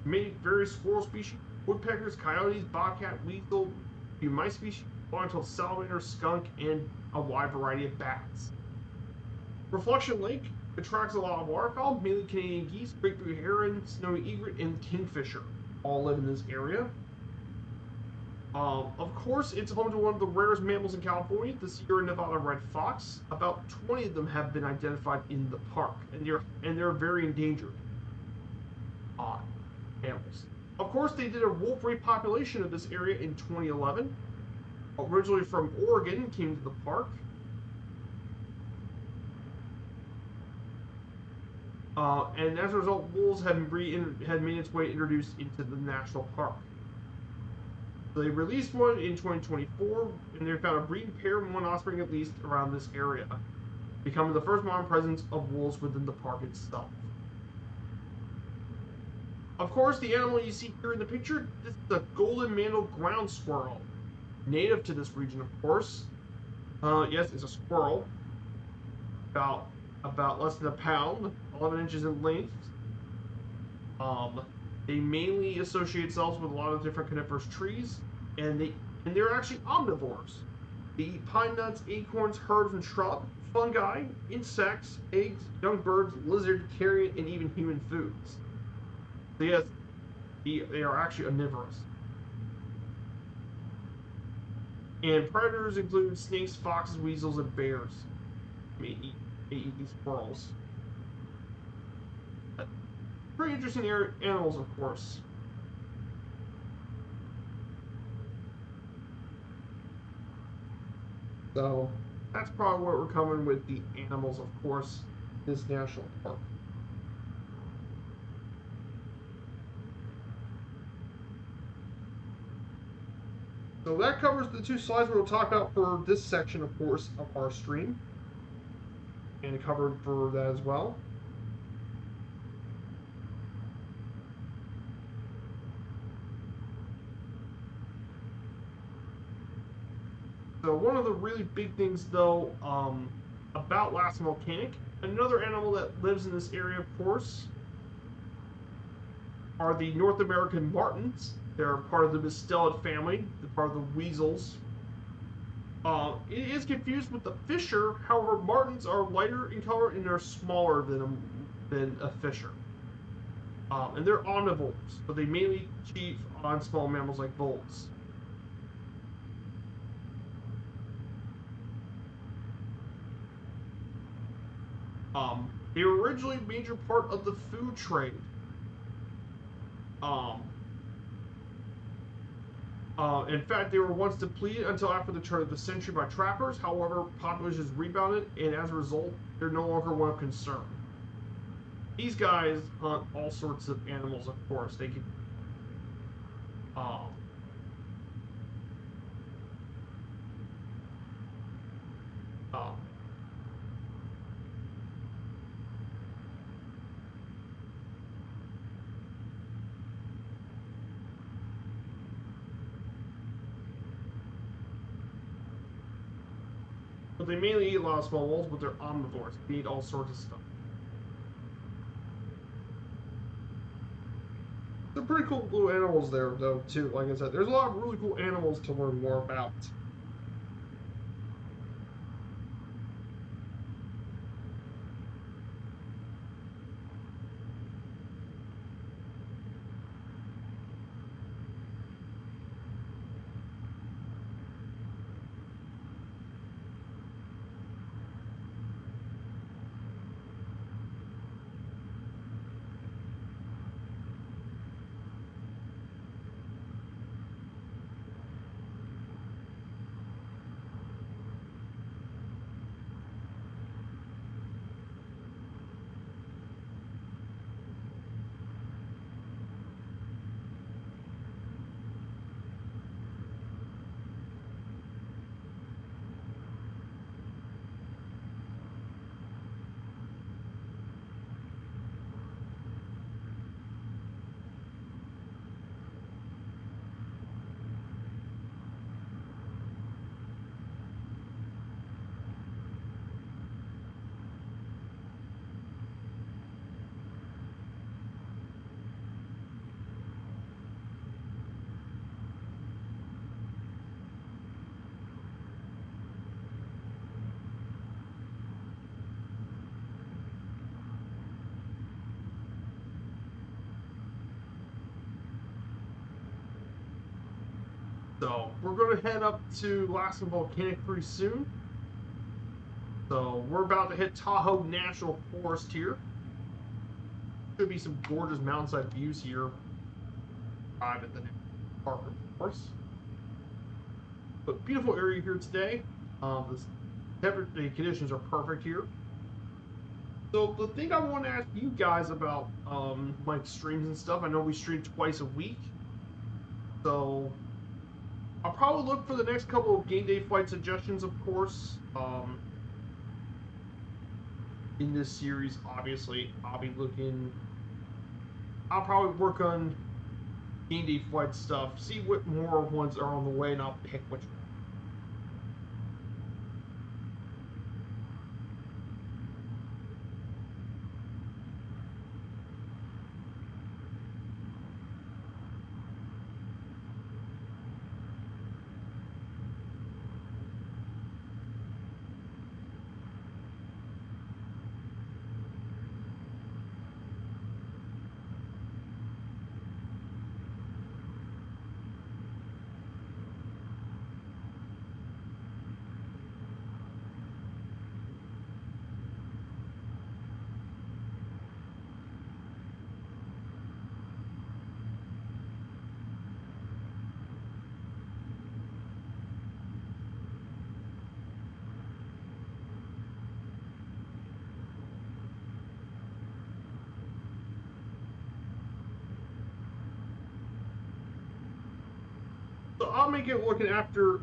many various squirrel species, woodpeckers, coyotes, bobcat, weasel, few mice species, long-tailed salamander, skunk, and a wide variety of bats. Reflection Lake attracts a lot of waterfowl, mainly Canadian geese, great blue heron, snowy egret, and kingfisher. All live in this area. Of course, it's home to one of the rarest mammals in California, the Sierra Nevada red fox. About 20 of them have been identified in the park, and they're very endangered animals. Of course, they did a wolf repopulation of this area in 2011. Originally from Oregon, came to the park. And as a result, wolves had made its way introduced into the national park. So they released one in 2024, and they found a breeding pair and one offspring at least around this area, becoming the first modern presence of wolves within the park itself. Of course, the animal you see here in the picture, this is a golden mantled ground squirrel, native to this region, of course. Yes, it's a squirrel, about less than a pound, 11 inches in length. They mainly associate themselves with a lot of different coniferous trees, and they're actually omnivores. They eat pine nuts, acorns, herbs, and shrubs, fungi, insects, eggs, young birds, lizard, carrion, and even human foods. So yes, they are actually omnivorous. And predators include snakes, foxes, weasels, and bears. May eat these squirrels. Pretty interesting animals, of course. So that's probably what we're coming with the animals, of course, this national park. So that covers the two slides we'll talk about for this section, of course, of our stream. And covered for that as well. So one of the really big things, though, about Lassen Volcanic, another animal that lives in this area, of course, are the North American martens. They're part of the mustelid family, they're part of the weasels. It is confused with the fisher. However, martens are lighter in color and they're smaller than a fisher. And they're omnivores, but they mainly feed on small mammals like voles. They were originally a major part of the food trade. In fact, they were once depleted until after the turn of the century by trappers. However, populations rebounded, and as a result, they're no longer one of concern. These guys hunt all sorts of animals, of course. They can But they mainly eat a lot of small wolves, but they're omnivores. They eat all sorts of stuff. They're pretty cool little animals there, though, too. Like I said, there's a lot of really cool animals to learn more about. So we're going to head up to Lassen Volcanic pretty soon. So we're about to hit Tahoe National Forest here. Should be some gorgeous mountainside views here. Arrive at the park, of course. But beautiful area here today. The conditions are perfect here. So the thing I want to ask you guys about my streams and stuff. I know we stream twice a week. So I'll probably look for the next couple of game day flight suggestions, of course. In this series, obviously, I'll probably work on game day flight stuff, see what more ones are on the way, and I'll pick which one. So I'll make it looking after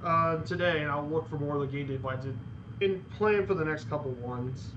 today, and I'll look for more of the game day flights and plan for the next couple ones.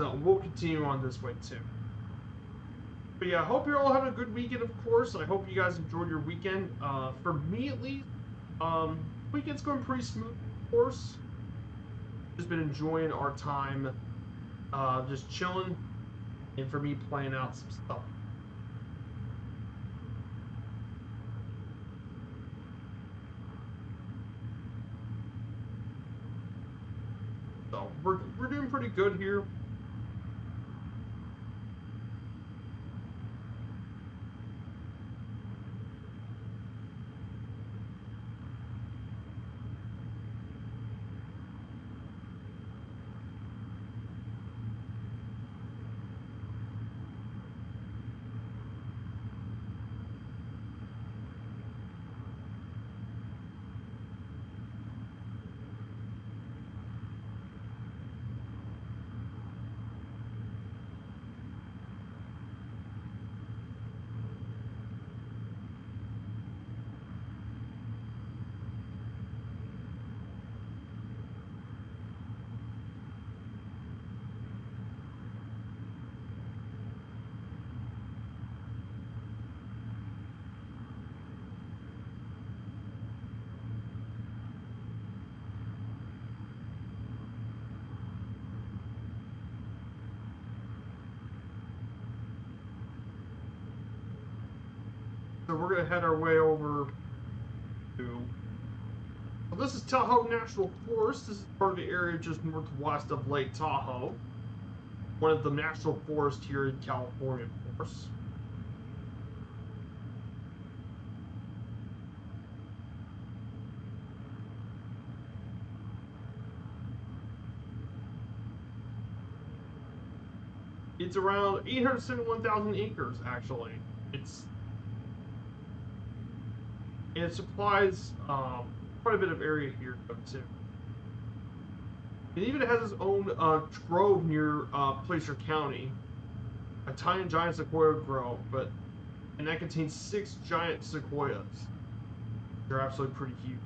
So we'll continue on this way too. But yeah, I hope you're all having a good weekend, of course. I hope you guys enjoyed your weekend. For me at least, weekend's going pretty smooth, of course. Just been enjoying our time, just chilling, and for me playing out some stuff. So we're doing pretty good here. So we're gonna head our way over to. Well, this is Tahoe National Forest. This is part of the area just northwest of Lake Tahoe, one of the national forests here in California, of course. It's around 871,000 acres, actually. It supplies quite a bit of area here, too. It even has its own grove near Placer County, a tiny giant sequoia grove, and that contains 6 giant sequoias. They're absolutely pretty huge.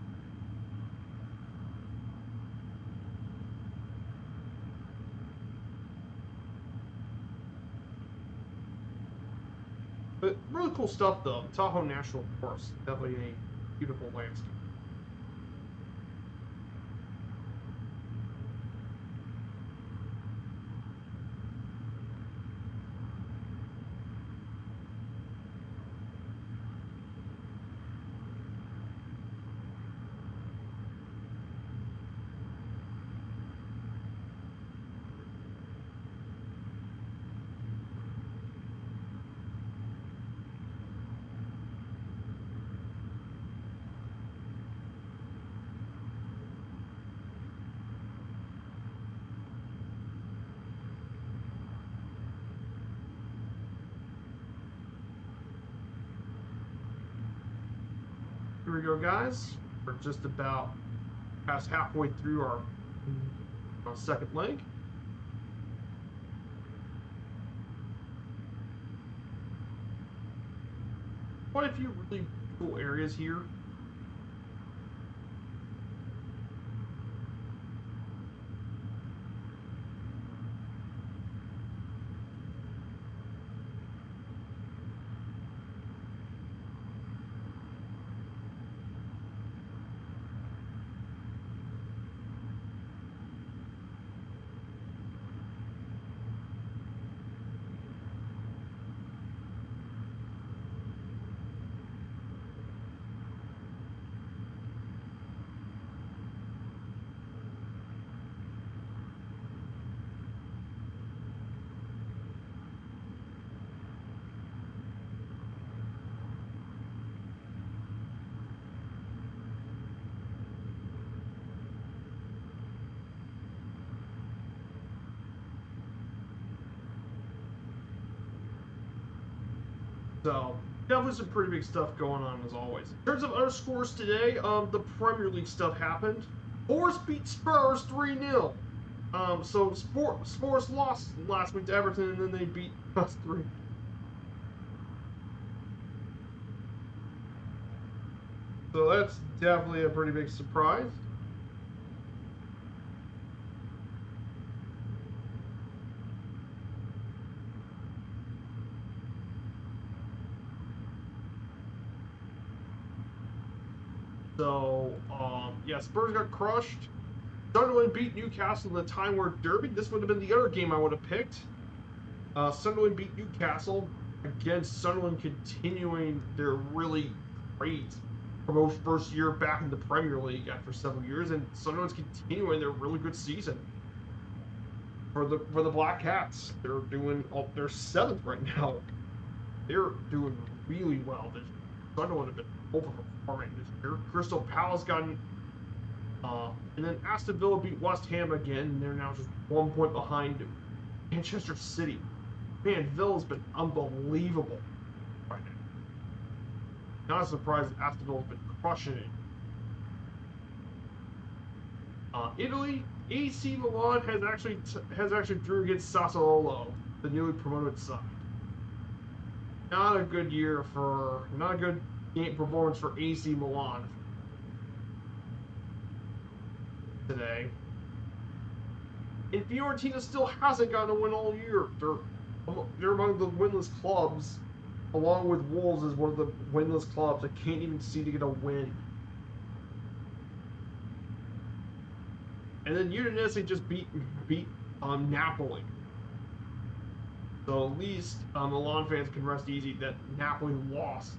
But really cool stuff, though. Tahoe National Forest, definitely a beautiful landscape. Here we go, guys. We're just about past halfway through our second leg. Quite a few really cool areas here. So definitely some pretty big stuff going on as always. In terms of other scores today, the Premier League stuff happened. Forest beat Spurs 3-0. So Spurs lost last week to Everton, and then they beat us 3. So that's definitely a pretty big surprise. So, yeah, Spurs got crushed. Sunderland beat Newcastle in the Time War Derby. This would have been the other game I would have picked. Sunderland beat Newcastle. Again, Sunderland continuing their really great first year back in the Premier League after several years, and Sunderland's continuing their really good season for the Black Cats. They're doing they're seventh right now. They're doing really well this year. Sunderland have been overperforming this year. Crystal Palace got and then Aston Villa beat West Ham again, and they're now just 1 point behind Manchester City. Man, Villa's been unbelievable right now. Not surprised that Aston Villa's been crushing it. Italy, AC Milan has actually drew against Sassuolo, the newly promoted side. Not a good game performance for AC Milan today. And Fiorentina still hasn't gotten a win all year. They're among the winless clubs, along with Wolves as one of the winless clubs that can't even seem to get a win. And then Udinese just beat Napoli. So at least Milan fans can rest easy that Napoli lost.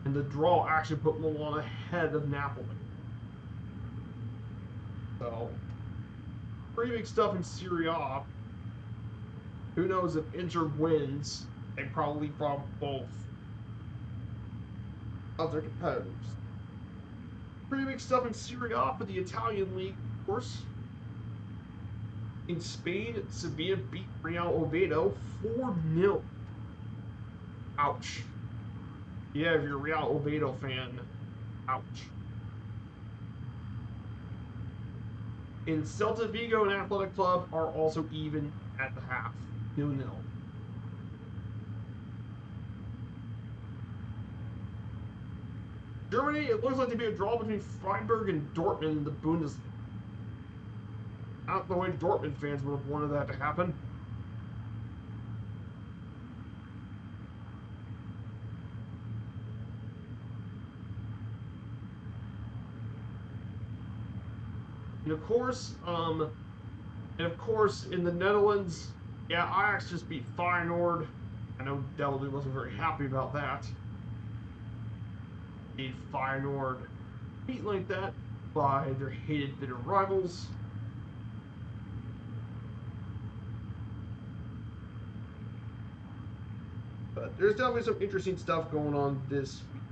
And the draw actually put Milan ahead of Napoli. So, pretty big stuff in Serie A. Who knows if Inter wins, they probably leapfrog both of their competitors. Pretty big stuff in Serie A for the Italian league, of course. In Spain, Sevilla beat Real Oviedo 4-0. Ouch. Yeah, if you're a Real Oviedo fan, ouch. In Celta Vigo and Athletic Club are also even at the half, 0-0. Germany, it looks like to be a draw between Freiburg and Dortmund in the Bundesliga. Not the way Dortmund fans would have wanted that to happen. And of course, in the Netherlands, yeah, Ajax just beat Feyenoord. I know Delby wasn't very happy about that. Beat Feyenoord, beat like that by their hated, bitter rivals. But there's definitely some interesting stuff going on this week.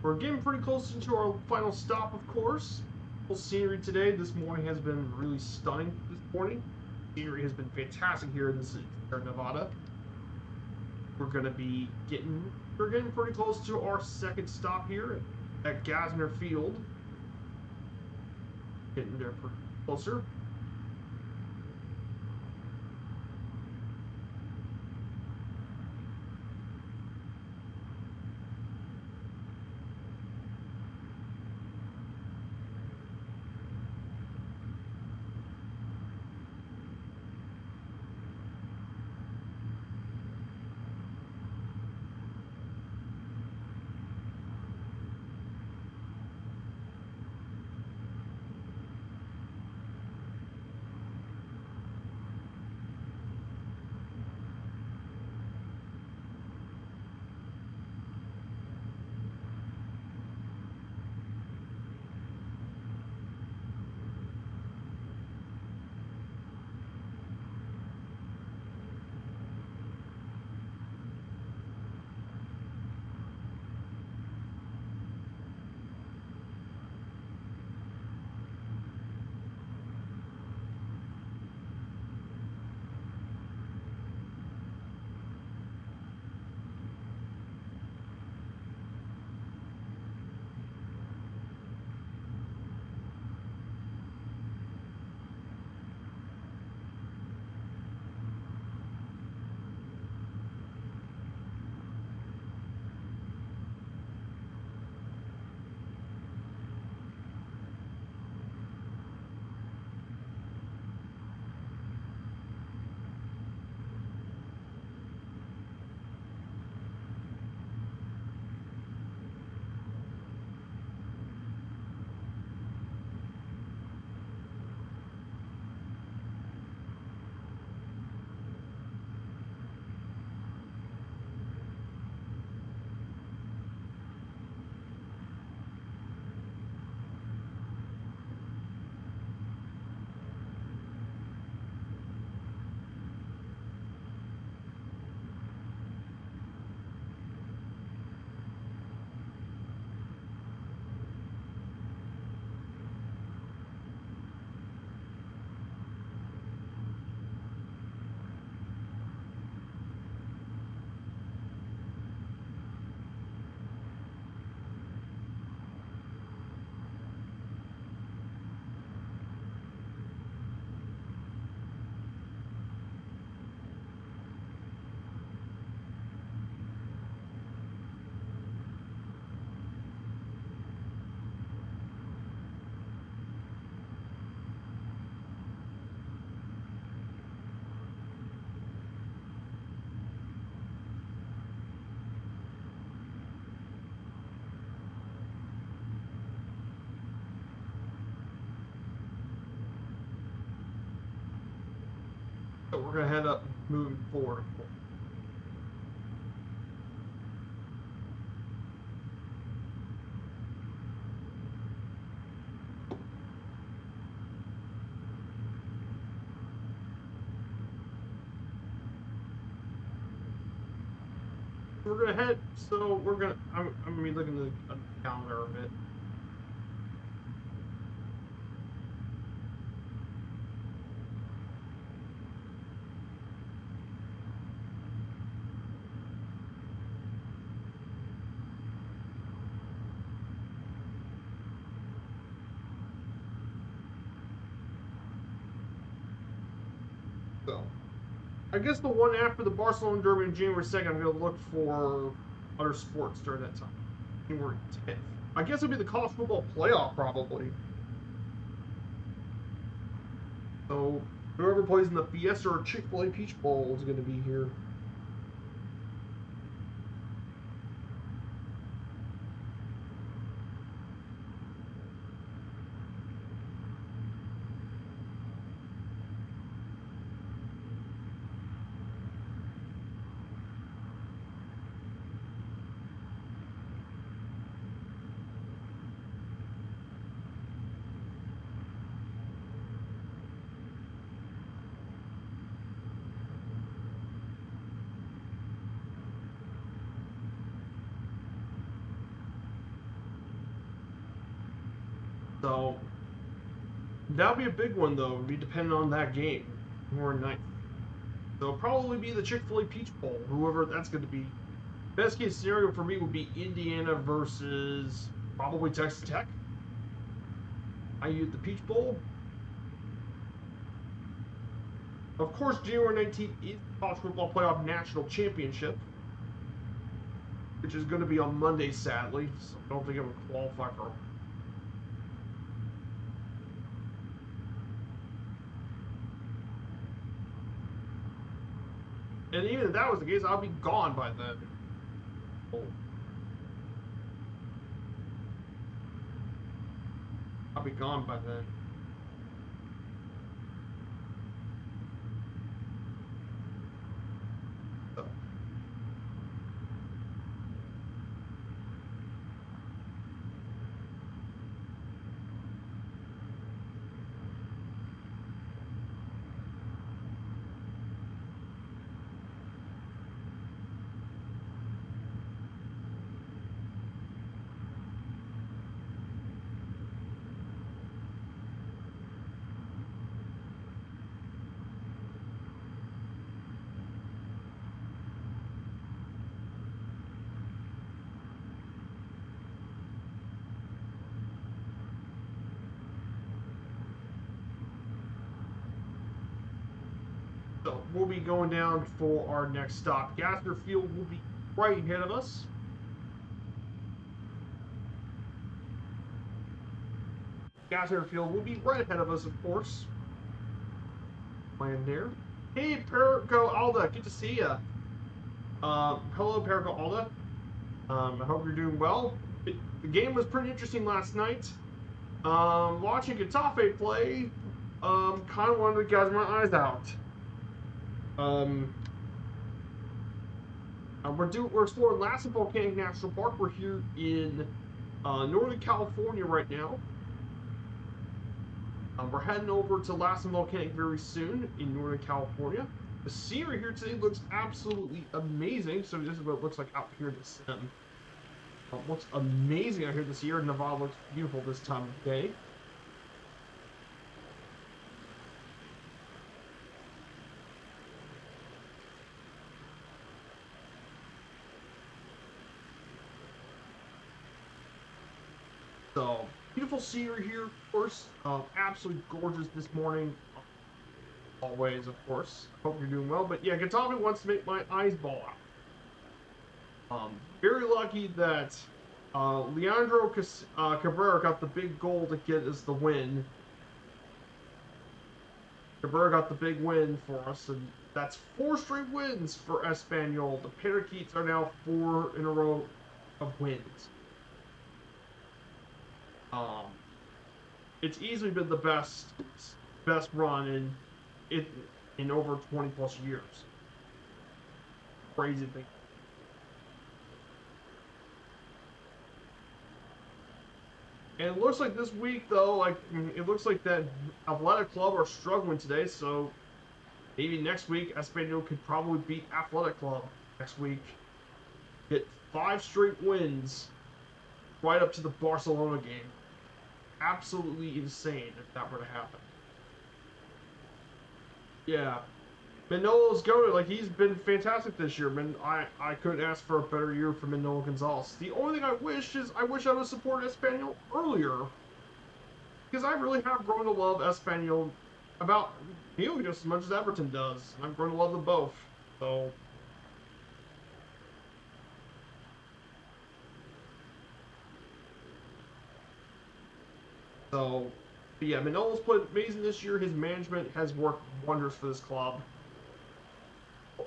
We're getting pretty close into our final stop, of course. Full scenery today. This morning has been really stunning. This morning, scenery has been fantastic here in the city of Nevada. We're getting pretty close to our second stop here at Gassner Field. Getting there pretty closer. So we're gonna head up moving forward. We're gonna head. So we're gonna. I'm gonna be looking at the calendar a bit. So, I guess the one after the Barcelona Derby on January 2nd, I'm going to look for other sports during that time. January 10th. I guess it'll be the college football playoff, probably. So, whoever plays in the Fiesta or Chick-fil-A Peach Bowl is going to be here. So, that'll be a big one, though. It'll be depending on that game. January 9th. So, it'll probably be the Chick-fil-A Peach Bowl, whoever that's going to be. Best case scenario for me would be Indiana versus probably Texas Tech. I use the Peach Bowl. Of course, January 19th is the College Football Playoff National Championship, which is going to be on Monday, sadly. So I don't think it would qualify for. And even if that was the case, I'll be gone by then. Oh. I'll be gone by then. So. So we'll be going down for our next stop. Gasper Field will be right ahead of us. Gasper Field will be right ahead of us, of course. Land there. Hey, Perico Alda, good to see you. Hello, Perico Alda. I hope you're doing well. The game was pretty interesting last night. Watching Getafe play, kind of wanted to gouge my eyes out. We're exploring Lassen Volcanic National Park. We're here in Northern California right now. We're heading over to Lassen Volcanic very soon in Northern California. The scenery here today looks absolutely amazing. So this is what it looks like out here in the sun. Looks amazing out here this year. Nevada looks beautiful this time of day. So, beautiful scenery here, of course. Absolutely gorgeous this morning. Always, of course. Hope you're doing well. But yeah, Getafe wants to make my eyes ball out. Very lucky that Leandro Cabrera got the big goal to get us the win. Cabrera got the big win for us, and that's 4 straight wins for Espanyol. The Parakeets are now 4 in a row of wins. It's easily been the best run, and in over 20 plus years. Crazy thing. And it looks like this week, though, like it looks like that Athletic Club are struggling today. So maybe next week, Espanol could probably beat Athletic Club next week. Get 5 straight wins right up to the Barcelona game. Absolutely insane if that were to happen. Yeah. Manolo's going, like, he's been fantastic this year. I couldn't ask for a better year for Manolo Gonzalez. The only thing I wish is I wish I would have supported Espanol earlier. Because I really have grown to love Espanol about nearly just as much as Everton does. And I've grown to love them both. So. But yeah, Manolo's played amazing this year. His management has worked wonders for this club.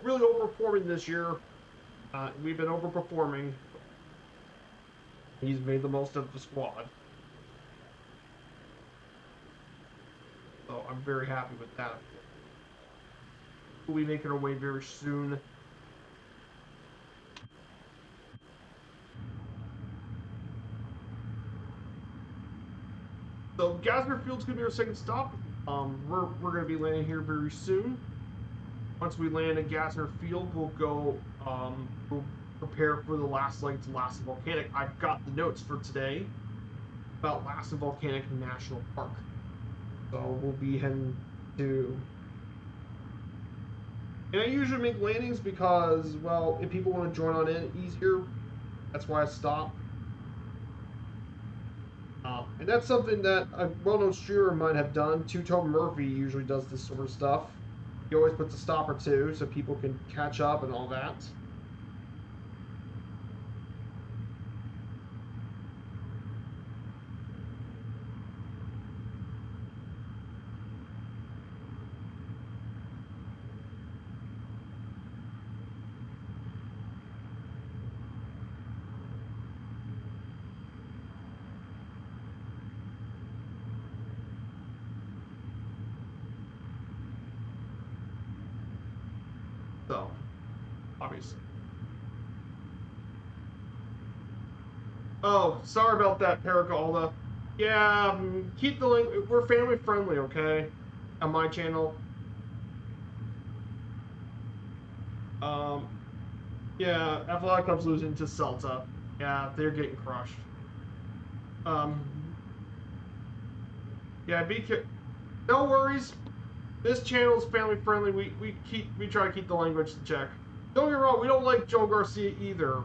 Really overperforming this year. We've been overperforming. He's made the most of the squad. So I'm very happy with that. We'll be making our way very soon. So Gasper Field's gonna be our second stop. We're gonna be landing here very soon. Once we land at Gasper Field, we'll go. We'll prepare for the last leg to Lassen Volcanic. I've got the notes for today about Lassen Volcanic National Park. So we'll be heading to. And I usually make landings because, well, if people want to join on in easier, that's why I stop. And that's something that a well-known streamer might have done. Two-Tone Murphy usually does this sort of stuff. He always puts a stop or two so people can catch up and all that. So, obviously. Oh, sorry about that, Paragalda. Yeah, keep the link. We're family friendly, okay? On my channel. Yeah, Athletic Club's losing to Celta. Yeah, they're getting crushed. Yeah, no worries. This channel is family friendly. We try to keep the language in check. Don't get me wrong, we don't like Joe Garcia either.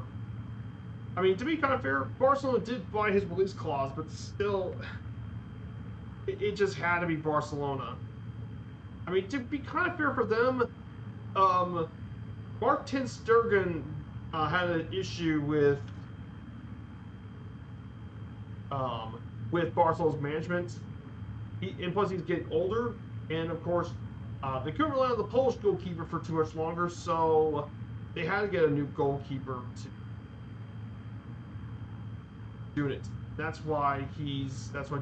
I mean, to be kind of fair, Barcelona did buy his release clause, but still, it just had to be Barcelona. I mean, to be kind of fair for them, Mark ten Sturgeon had an issue with Barcelona's management. And plus, he's getting older, and of course, they couldn't rely on the Polish goalkeeper for too much longer, so they had to get a new goalkeeper to do it. That's why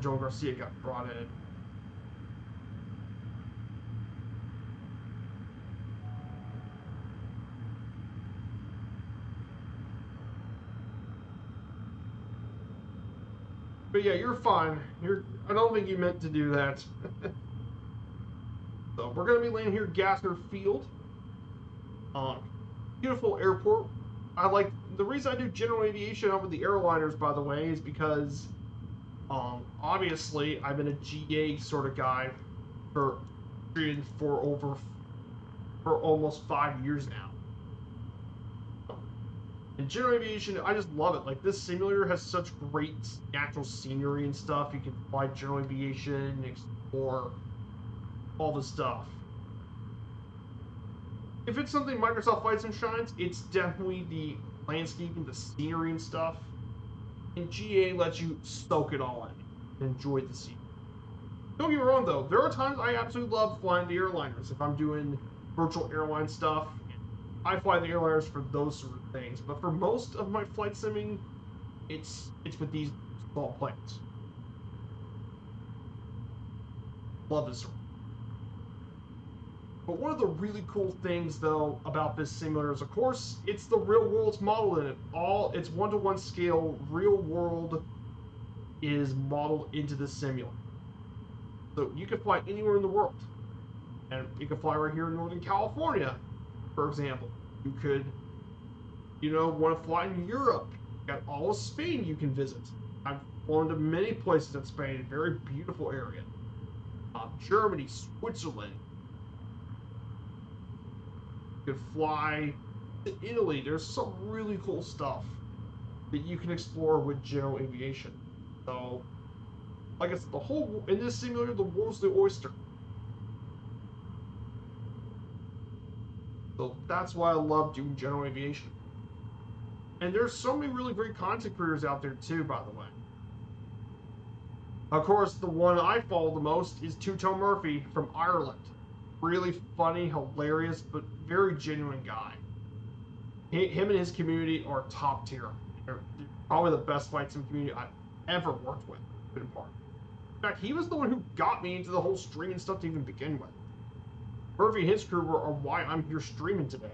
Joe Garcia got brought in. But yeah, you're fine. I don't think you meant to do that. So we're gonna be landing here at Gasper Field. Beautiful airport. The reason I do general aviation over the airliners, by the way, is because obviously I've been a GA sort of guy for almost 5 years now. And general aviation, I just love it. Like, this simulator has such great natural scenery and stuff. You can fly general aviation, explore all the stuff. If it's something Microsoft Flight Sim shines, it's definitely the landscaping, the scenery and stuff. And GA lets you soak it all in and enjoy the scene. Don't get me wrong, though. There are times I absolutely love flying the airliners. If I'm doing virtual airline stuff, I fly the airliners for those sort of things. But for most of my flight simming, it's with these small planes. Love this one. But one of the really cool things, though, about this simulator is, of course, it's the real world's modeled in it. It's 1-to-1 scale. Real world is modeled into the simulator. So you can fly anywhere in the world. And you can fly right here in Northern California, for example. You could, want to fly in Europe. You got all of Spain you can visit. I've flown to many places in Spain, very beautiful area. Germany, Switzerland. You could fly to Italy. There's some really cool stuff that you can explore with general aviation. So, like I said, in this simulator, the world's the oyster. So that's why I love doing general aviation. And there's so many really great content creators out there too, by the way. Of course, the one I follow the most is Two-Tone Murphy from Ireland. Really funny, hilarious, but very genuine guy. Him and his community are top tier. They're probably the best flight sim community I've ever worked with. In fact, he was the one who got me into the whole streaming stuff to even begin with. Murphy and his crew are why I'm here streaming today.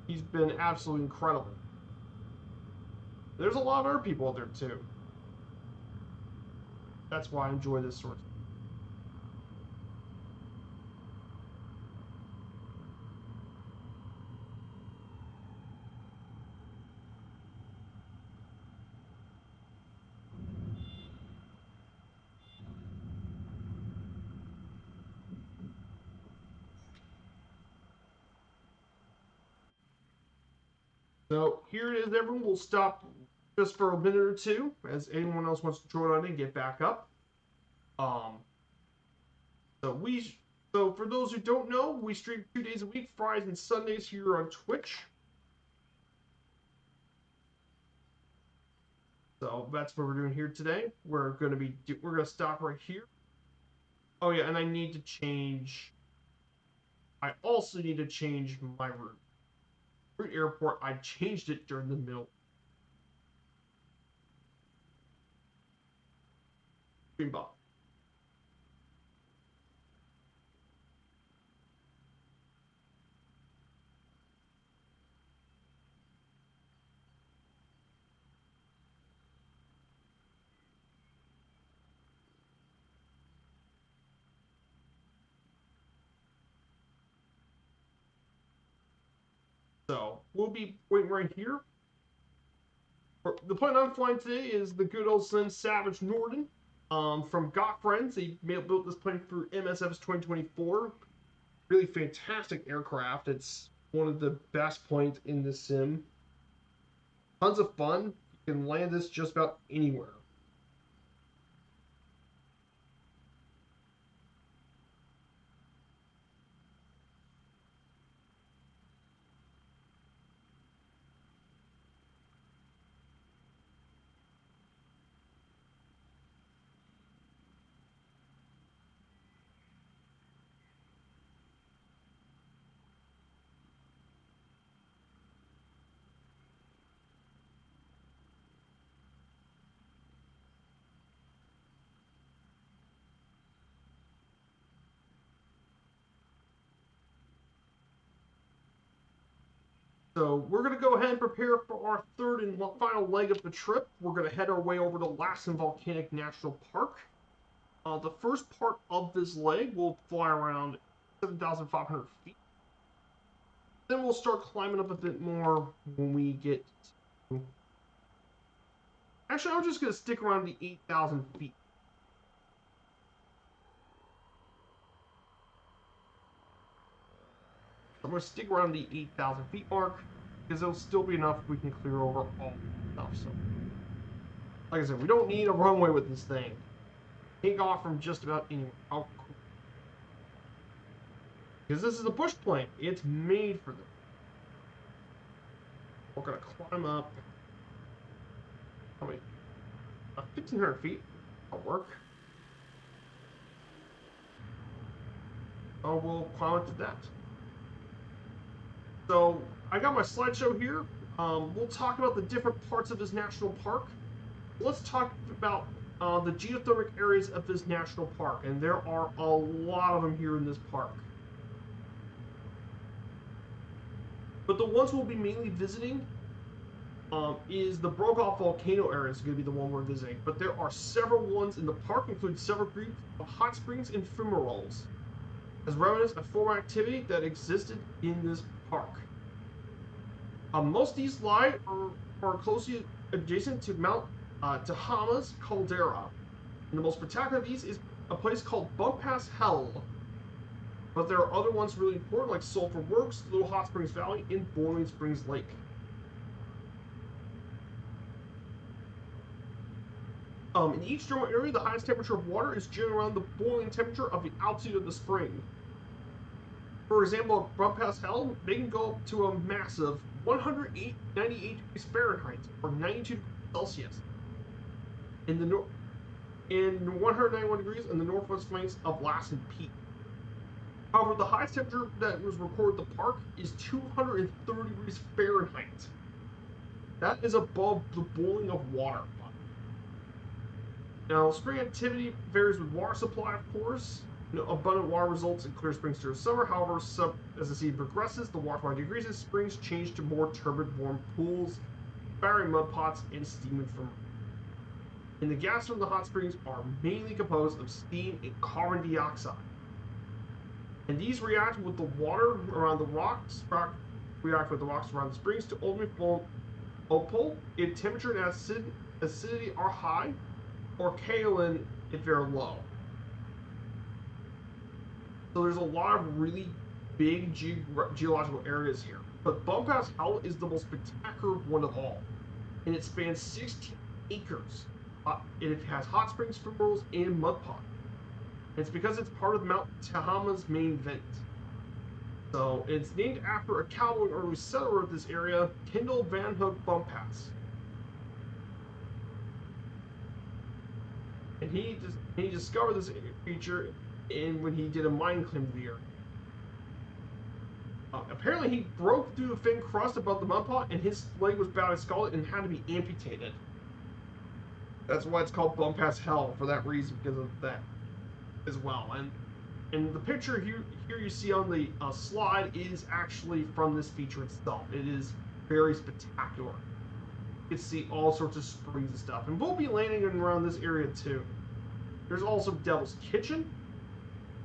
He's been absolutely incredible. There's a lot of other people out there too. That's why I enjoy this sort of thing. So here it is, everyone. We'll stop just for a minute or two as anyone else wants to join on and get back up. Um, so for those who don't know, we stream 2 days a week, Fridays and Sundays here on Twitch. So that's what we're doing here today. We're gonna stop right here. Oh yeah, and I also need to change my route. Route airport, I changed it during the middle. Stream bot. So we'll be waiting right here. The plane I'm flying today is the good old Slim Savage Norden from Got Friends. They built this plane for MSF's 2024. Really fantastic aircraft. It's one of the best planes in the sim. Tons of fun. You can land this just about anywhere. So we're going to go ahead and prepare for our third and final leg of the trip. We're going to head our way over to Lassen Volcanic National Park. The first part of this leg will fly around 7,500 feet. Then we'll start climbing up a bit more when we get to... Actually, I'm just going to stick around the 8,000 feet. I'm going to stick around the 8,000 feet mark because it'll still be enough we can clear over all the stuff. So, like I said, we don't need a runway with this thing. Take off from just about anywhere. Oh, cool. Because this is a bush plane. It's made for this. We're going to climb up. How many? 1,500 feet. That'll work. Oh, we'll climb up to that. So I got my slideshow here. We'll talk about the different parts of this national park. Let's talk about the geothermal areas of this national park, and there are a lot of them here in this park. But the ones we'll be mainly visiting is the Brogoff volcano area is going to be the one we're visiting. But there are several ones in the park, including several groups of hot springs and fumaroles, as remnants of former activity that existed in this park. Most of these lie are closely adjacent to Mount Tehama's caldera. And the most spectacular of these is a place called Bump Pass Hell. But there are other ones really important, like Sulphur Works, Little Hot Springs Valley, and Boiling Springs Lake. In each thermal area, the highest temperature of water is generally around the boiling temperature of the altitude of the spring. For example, at Bump Pass Hell, they can go up to a massive 198 degrees Fahrenheit, or 92 degrees Celsius, in 191 degrees in the northwest flanks of Lassen Peak. However, the highest temperature that was recorded at the park is 230 degrees Fahrenheit. That is above the boiling of water. Now, spring activity varies with water supply, of course. Abundant water results in clear springs during summer. However, as the season progresses, the water supply decreases. Springs change to more turbid, warm pools, fiery mud pots, and steam from. And the gas from the hot springs are mainly composed of steam and carbon dioxide. And these react with the water around the rocks, react with the rocks around the springs to ultimately form opal if temperature and acidity are high, or kaolin if they're low. So there's a lot of really big geological areas here. But Bump Pass Hell is the most spectacular one of all. And it spans 16 acres. And it has hot springs, fumaroles, and mud pots. It's because it's part of Mount Tehama's main vent. So it's named after a cowboy early settler of this area, Kendall Van Hook Bump Pass. And he discovered this feature when he did a mine claim of the year. Apparently, he broke through the thin crust above the mud pot, and his leg was badly scalded and had to be amputated. That's why it's called Bump Pass Hell, for that reason, because of that as well. And the picture here you see on the slide is actually from this feature itself. It is very spectacular. You can see all sorts of springs and stuff. And we'll be landing around this area too. There's also Devil's Kitchen,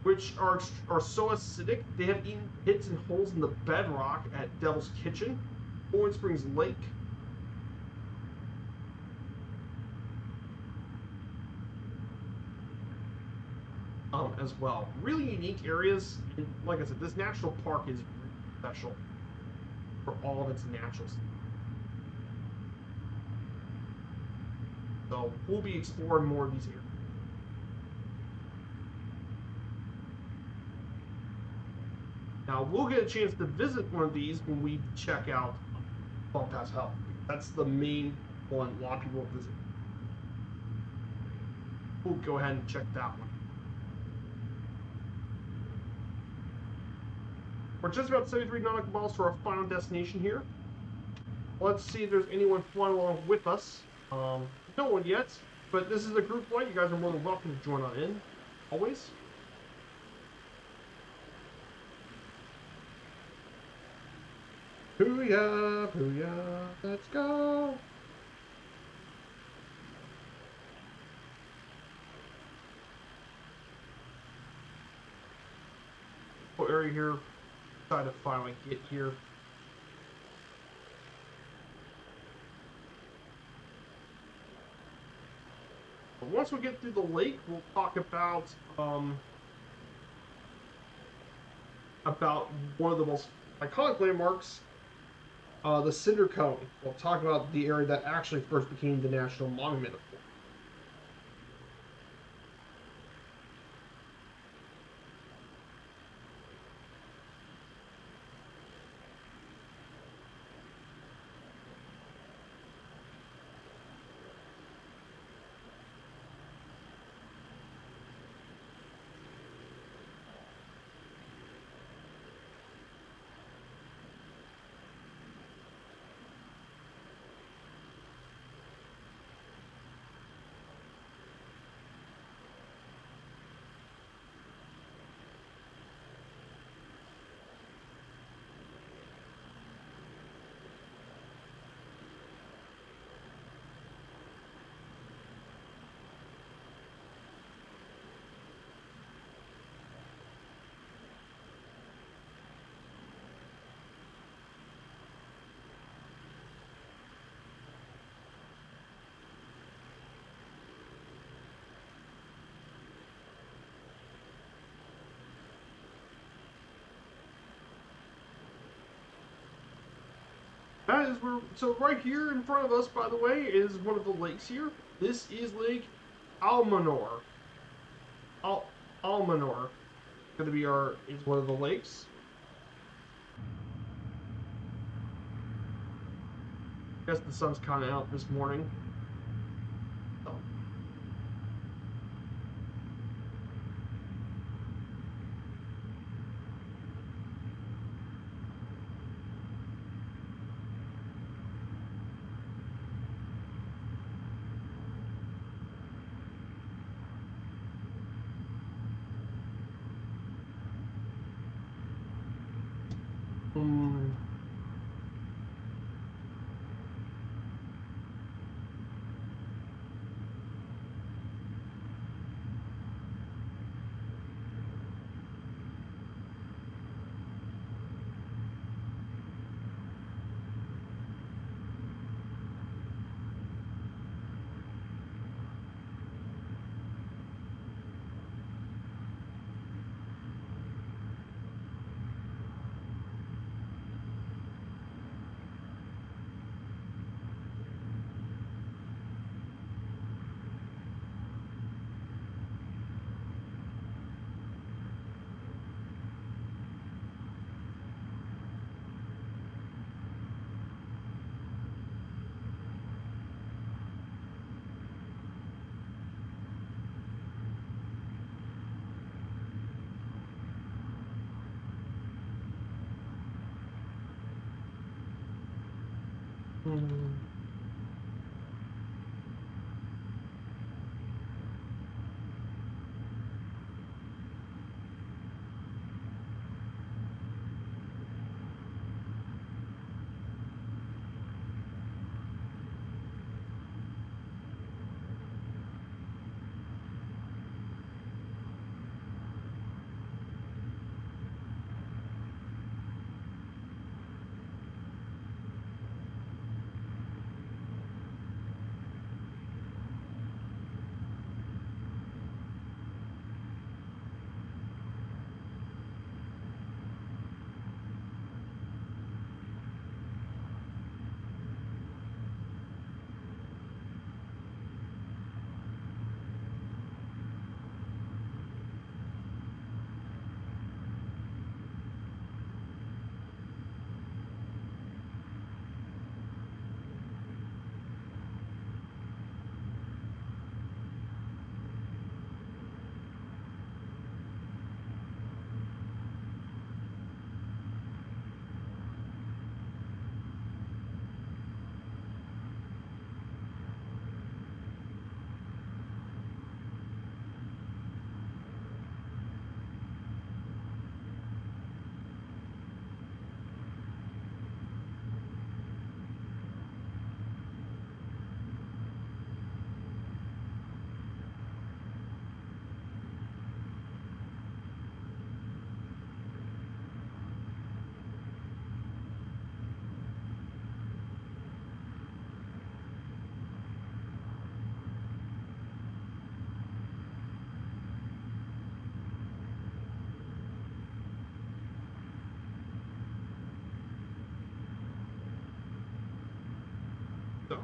which are so acidic they have eaten pits and holes in the bedrock at Devil's Kitchen. Boiling Springs Lake. As well. Really unique areas. And like I said, this national park is really special for all of its naturals. So we'll be exploring more of these areas. Now we'll get a chance to visit one of these when we check out Bump Pass Hell. That's the main one a lot of people visit. We'll go ahead and check that one. We're just about 73 nautical miles to our final destination here. Let's see if there's anyone flying along with us. No one yet, but this is a group flight. You guys are more than welcome to join on in, always. Booyah, booyah, let's go. Area here. Try to finally get here. But once we get through the lake, we'll talk about one of the most iconic landmarks, the Cinder Cone. We'll talk about the area that actually first became the National Monument. That is where. So right here in front of us, by the way, is one of the lakes here. This is Lake Almanor. Almanor. Gonna be is one of the lakes. Guess the sun's kind of out this morning. So.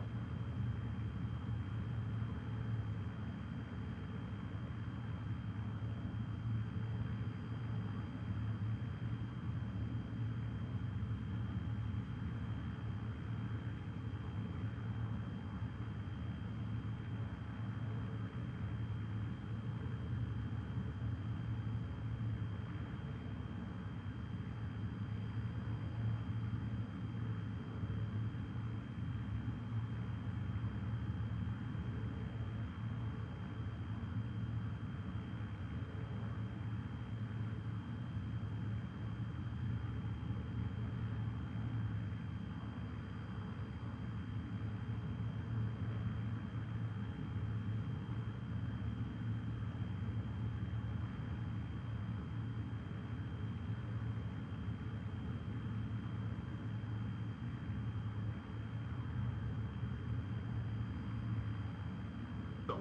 So.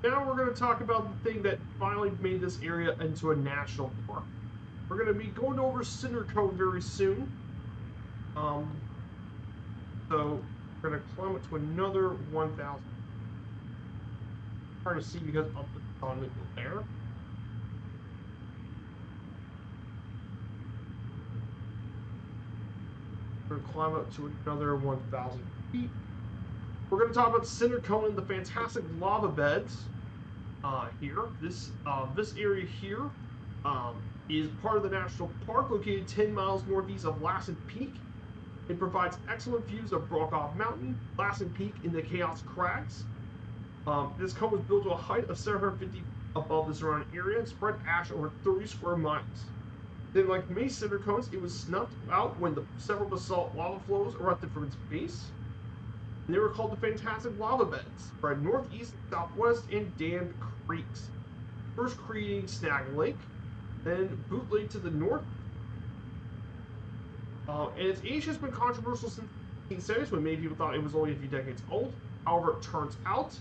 Now we're going to talk about the thing that finally made this area into a national park. We're going to be going over Cinder Cove very soon. So we're going to climb it to another 1,000. Hard to see because of the sun there. We're going to climb up to another 1,000 feet. We're going to talk about Cinder Cone and the fantastic lava beds here. This area here is part of the national park located 10 miles northeast of Lassen Peak. It provides excellent views of Brokaw Mountain, Lassen Peak, and the Chaos Crags. This cone was built to a height of 750 above the surrounding area and spread ash over 30 square miles. Then, like many cinder cones, it was snuffed out when the several basalt lava flows erupted from its base. And they were called the fantastic lava beds, spread northeast, southwest, and dammed creeks. First creating Snag Lake, then Boot Lake to the north. And its age has been controversial since the 1870s, when many people thought it was only a few decades old. However, it turns out,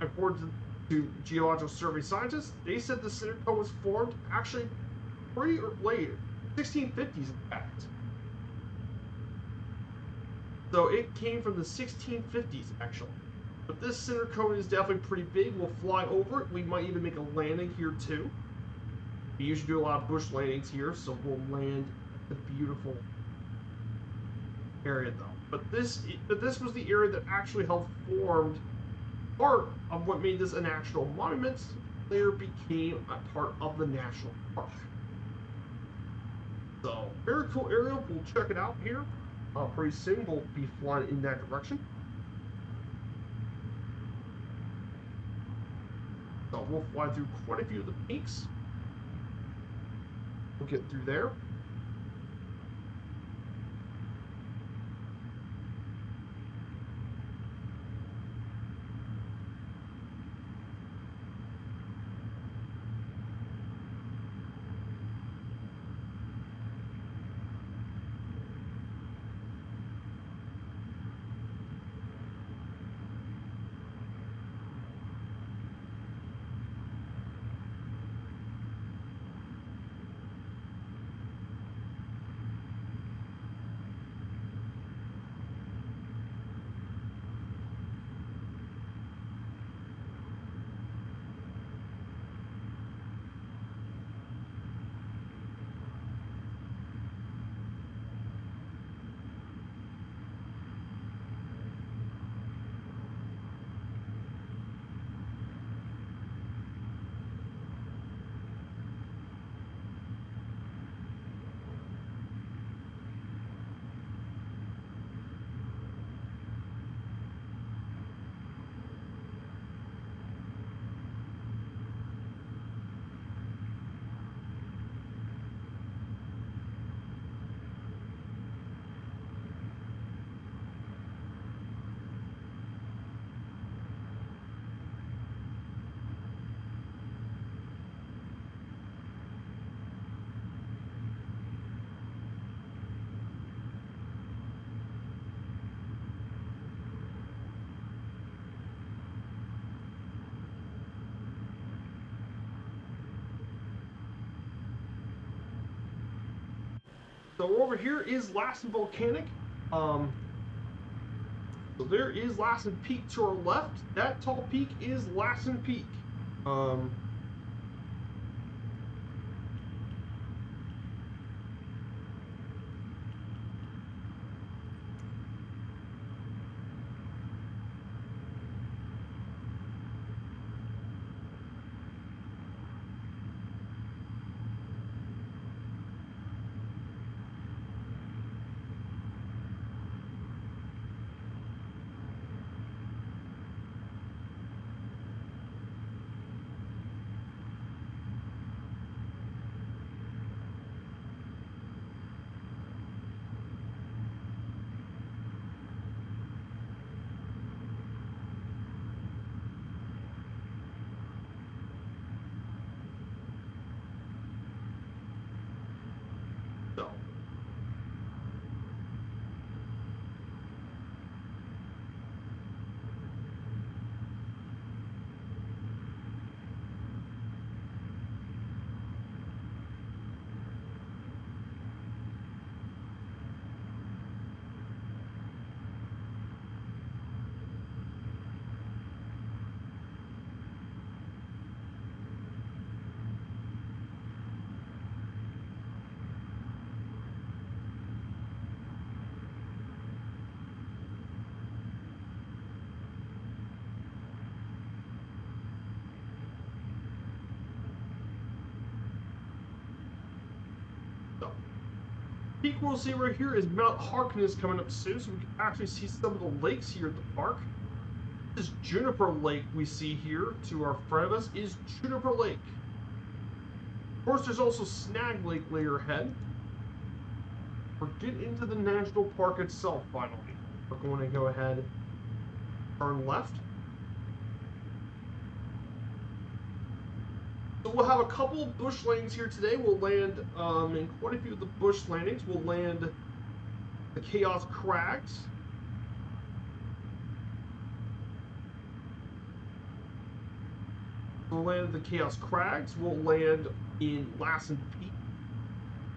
according to Geological Survey scientists, they said the cinder cone was formed actually pretty late, 1650s in fact. So it came from the 1650s actually. But this cinder cone is definitely pretty big. We'll fly over it. We might even make a landing here too. We usually do a lot of bush landings here, so we'll land at the beautiful area though. But this was the area that actually helped formed part of what made this a national monument. Later became a part of the national park. So very cool area. We'll check it out here. Pretty soon we'll be flying in that direction. So we'll fly through quite a few of the peaks. We'll get through there. So over here is Lassen Volcanic. So there is Lassen Peak to our left. That tall peak is Lassen Peak. peak we'll see right here is Mount Harkness coming up soon, so we can actually see some of the lakes here at the park. This Juniper Lake we see here to our front of us is Juniper Lake. Of course, there's also Snag Lake later ahead. We're getting into the national park itself finally. We're going to go ahead and turn left. So we'll have a couple of bush landings here today. We'll land in quite a few of the bush landings. We'll land the Chaos Crags. We'll land at the Chaos Crags. We'll land in Lassen Peak.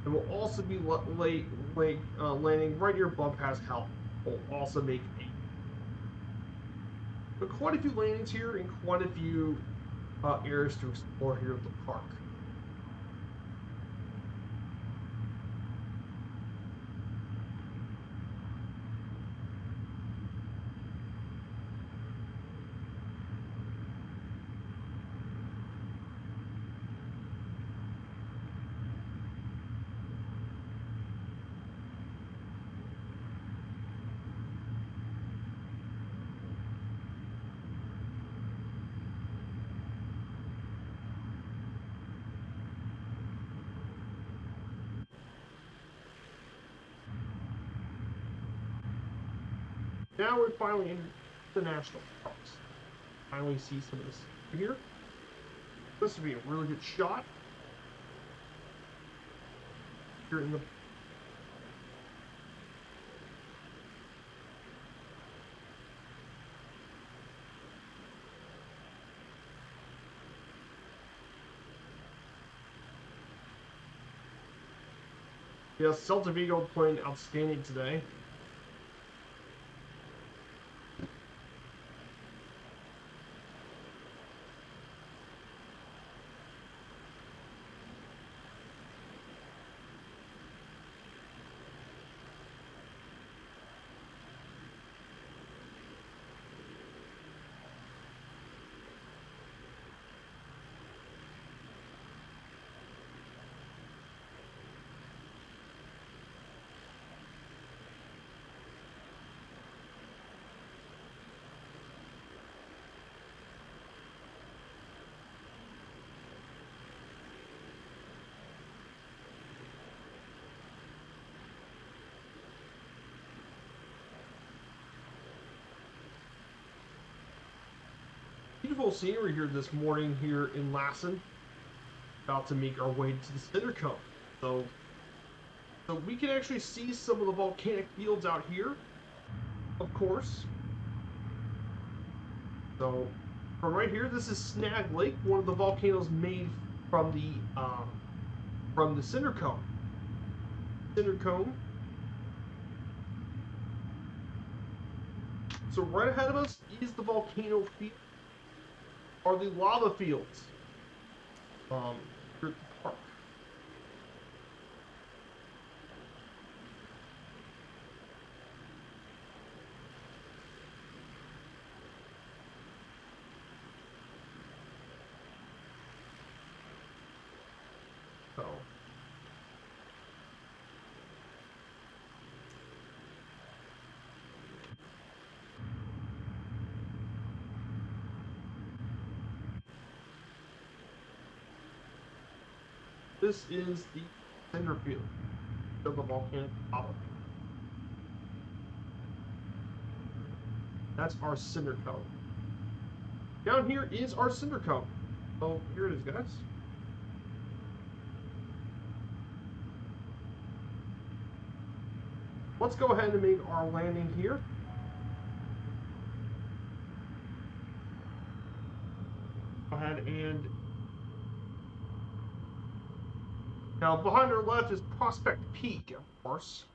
And we'll also be landing right near Bumpass Health. We'll also make quite a few landings here and quite a few areas to explore here at the park. Now we're finally in the national parks. Finally see some of this here. This would be a really good shot. Here in the yes, Celta Vigo playing outstanding today. Beautiful scenery here this morning here in Lassen. About to make our way to the center cone. So we can actually see some of the volcanic fields out here, of course. So from right here, this is Snag Lake, one of the volcanoes made from the cinder cone. Cinder cone. So right ahead of us is the volcano field, are the lava fields. Here at the park. So this is the cinder field of the volcanic lava. That's our cinder cone. Down here is our cinder cone. So here it is, guys. Let's go ahead and make our landing here. Go ahead and now behind our left is Prospect Peak, of course.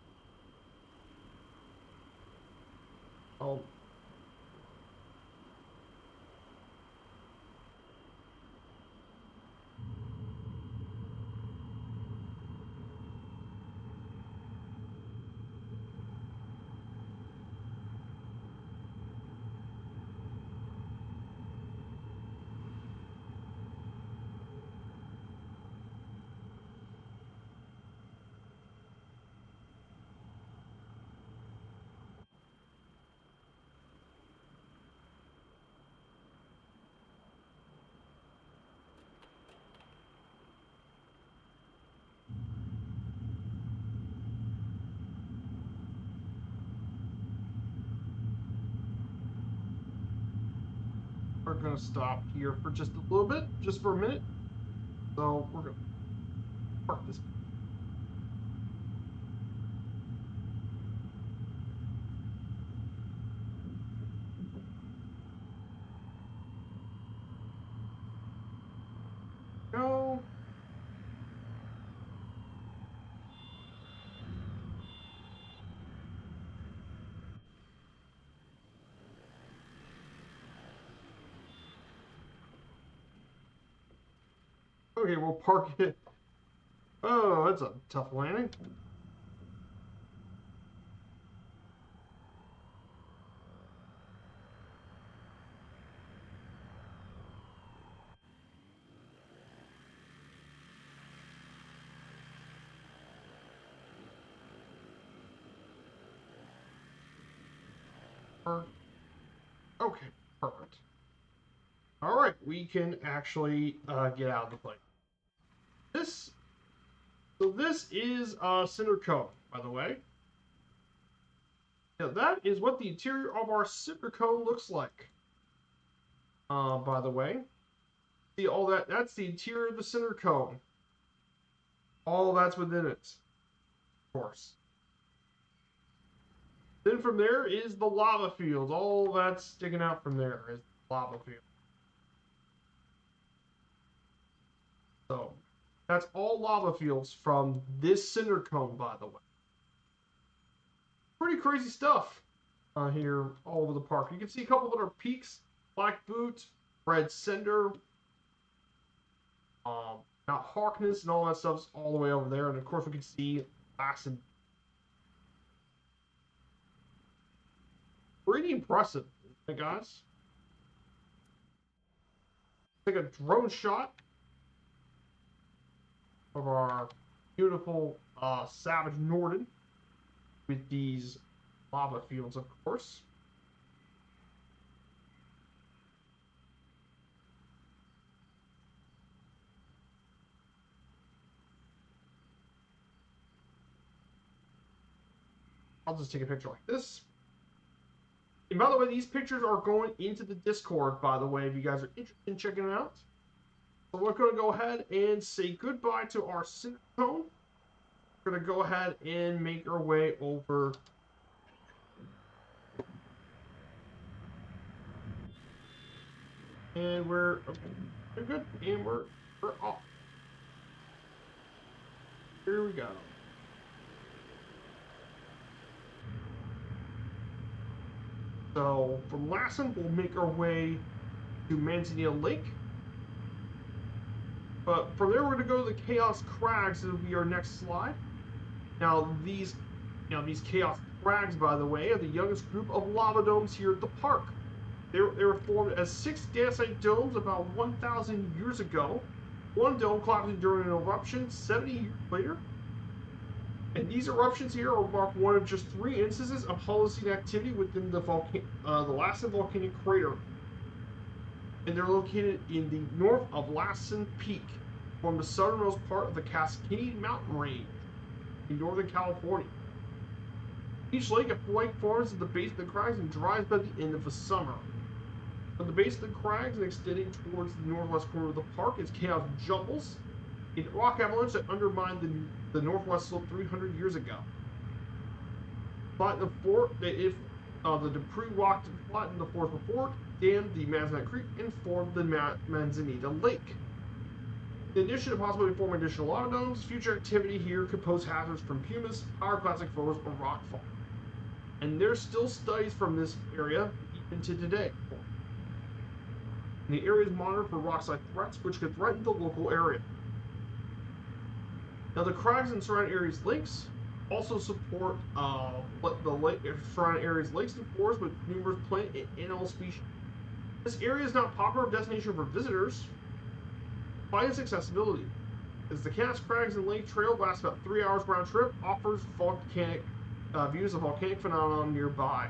Oh. going to stop here for just a little bit, just for a minute. So we're going to park this. Go. Okay, we'll park it. Oh, that's a tough landing. Okay, perfect. All right, we can actually get out of the plane. This is cinder cone, by the way. Now that is what the interior of our cinder cone looks like. By the way, see all that? That's the interior of the cinder cone. All that's within it, of course. Then from there is the lava field. All that's sticking out from there is the lava field. So that's all lava fields from this cinder cone, by the way. Pretty crazy stuff here all over the park. You can see a couple of other peaks: Black Boot, Red Cinder, Mount Harkness, and all that stuff's all the way over there. And of course, we can see Lassen. Pretty impressive, hey guys. Take a drone shot of our beautiful Savage Norden with these lava fields, of course. I'll just take a picture like this. And by the way, these pictures are going into the Discord, by the way, if you guys are interested in checking it out. So we're going to go ahead and say goodbye to our cinder cone. We're going to go ahead and make our way over. And we're good. And we're off. Here we go. So from Lassen, we'll make our way to Manzanita Lake. But from there, we're going to go to the Chaos Crags. It'll be our next slide. Now these Chaos Crags, by the way, are the youngest group of lava domes here at the park. They were formed as 6 dancite domes about 1,000 years ago. One dome collapsed during an eruption 70 years later. And these eruptions here are marked one of just 3 instances of Holocene activity within the Lassen volcanic crater. And they're located in the north of Lassen Peak, from the southernmost part of the Cascade Mountain Range in Northern California. Each lake forms at the base of the crags and dries by the end of the summer. From the base of the crags and extending towards the northwest corner of the park is Chaos Jumbles, a rock avalanche that undermined the northwest slope 300 years ago. The debris rock flattened the forest before it, dammed the Manzanita Creek, and formed the Manzanita Lake. In addition to possibly forming additional lava domes, future activity here could pose hazards from pumice, pyroclastic flows, or rockfall. And there's still studies from this area even to today. And the area is monitored for rock-slide threats, which could threaten the local area. Now, the crags and surrounding areas lakes also support surrounding areas lakes and forests with numerous plant and animal species. This area is not a popular destination for visitors by its accessibility, as the Chaos Crags and Lake Trail lasts about 3 hours round trip, offers volcanic views of volcanic phenomenon nearby.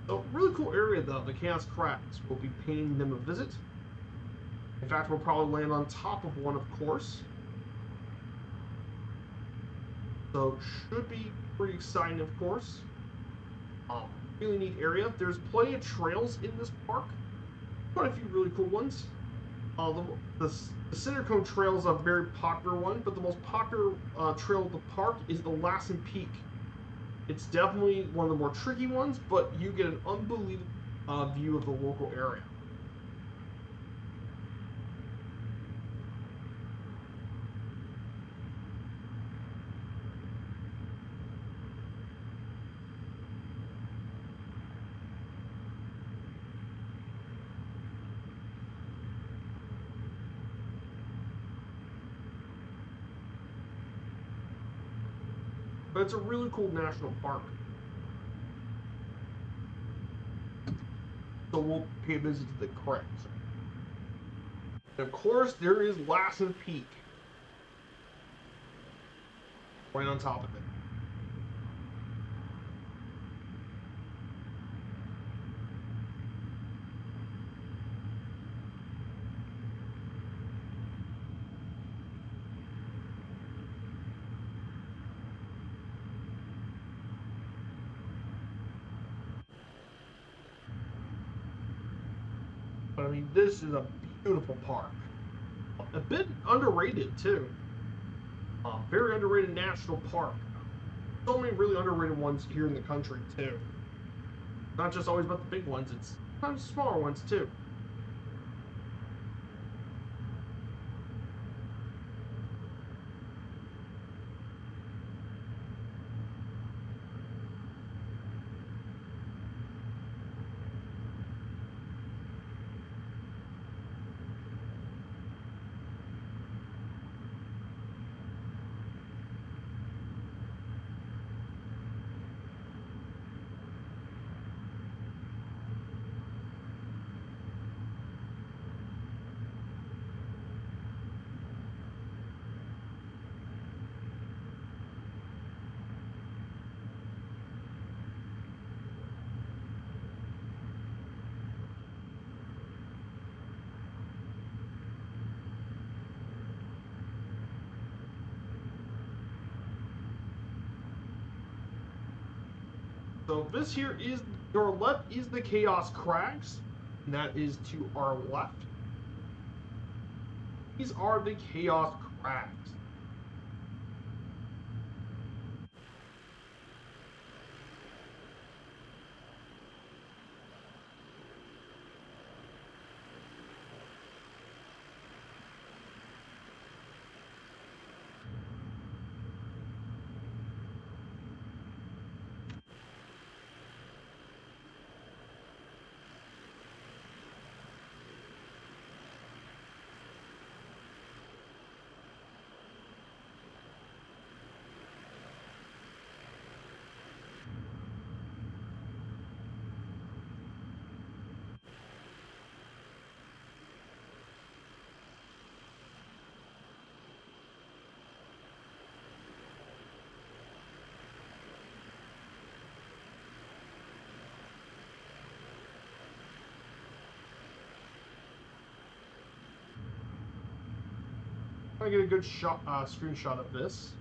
So, really cool area though, the Chaos Crags. We'll be paying them a visit. In fact, we'll probably land on top of one, of course. So, should be pretty exciting, of course. Really neat area. There's plenty of trails in this park. quite a few really cool ones. The Cinder Cone Trail is a very popular one, but the most popular trail of the park is the Lassen Peak. It's definitely one of the more tricky ones, but you get an unbelievable view of the local area. But it's a really cool national park. So we'll pay a visit to the crags. And of course, there is Lassen Peak. Right on top of it. But I mean, this is a beautiful park. A bit underrated, too. Very underrated national park. So many really underrated ones here in the country, too. Not just always about the big ones, it's sometimes smaller ones, too. So this here is, your left is the Chaos Crags, and that is to our left. These are the Chaos Crags. I'm gonna get a good shot, screenshot of this.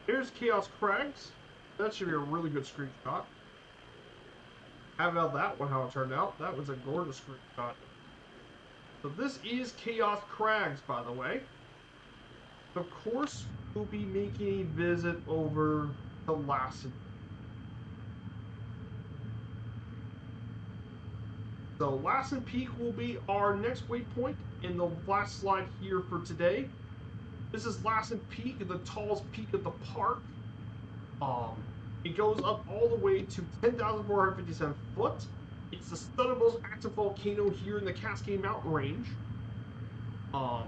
Here's Chaos Crags. That should be a really good screenshot. How about that one, how it turned out? That was a gorgeous screenshot. So this is Chaos Crags, by the way. Of course, we'll be making a visit over to Lassen. So Lassen Peak will be our next waypoint in the last slide here for today. This is Lassen Peak, the tallest peak of the park. It goes up all the way to 10,457 foot. It's the southernmost active volcano here in the Cascade Mountain Range.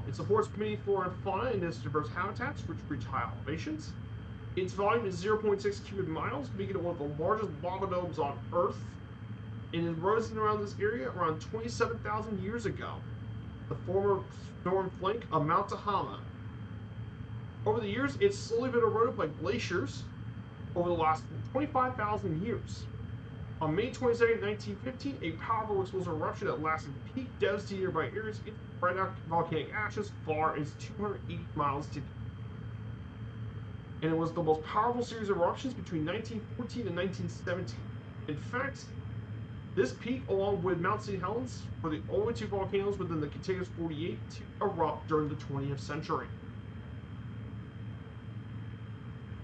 It supports many flora and fauna in its diverse habitats, which reach high elevations. Its volume is 0.6 cubic miles, making it one of the largest lava domes on Earth. It arose around this area around 27,000 years ago, the former storm flank of Mount Tahama. Over the years, it's slowly been eroded by glaciers over the last 25,000 years. On May 22, 1915, a powerful explosive eruption at Lassen Peak devastated nearby areas. It spread out volcanic ashes far as 280 miles to the and it was the most powerful series of eruptions between 1914 and 1917. In fact, this peak, along with Mount St. Helens, were the only two volcanoes within the contiguous 48 to erupt during the 20th century.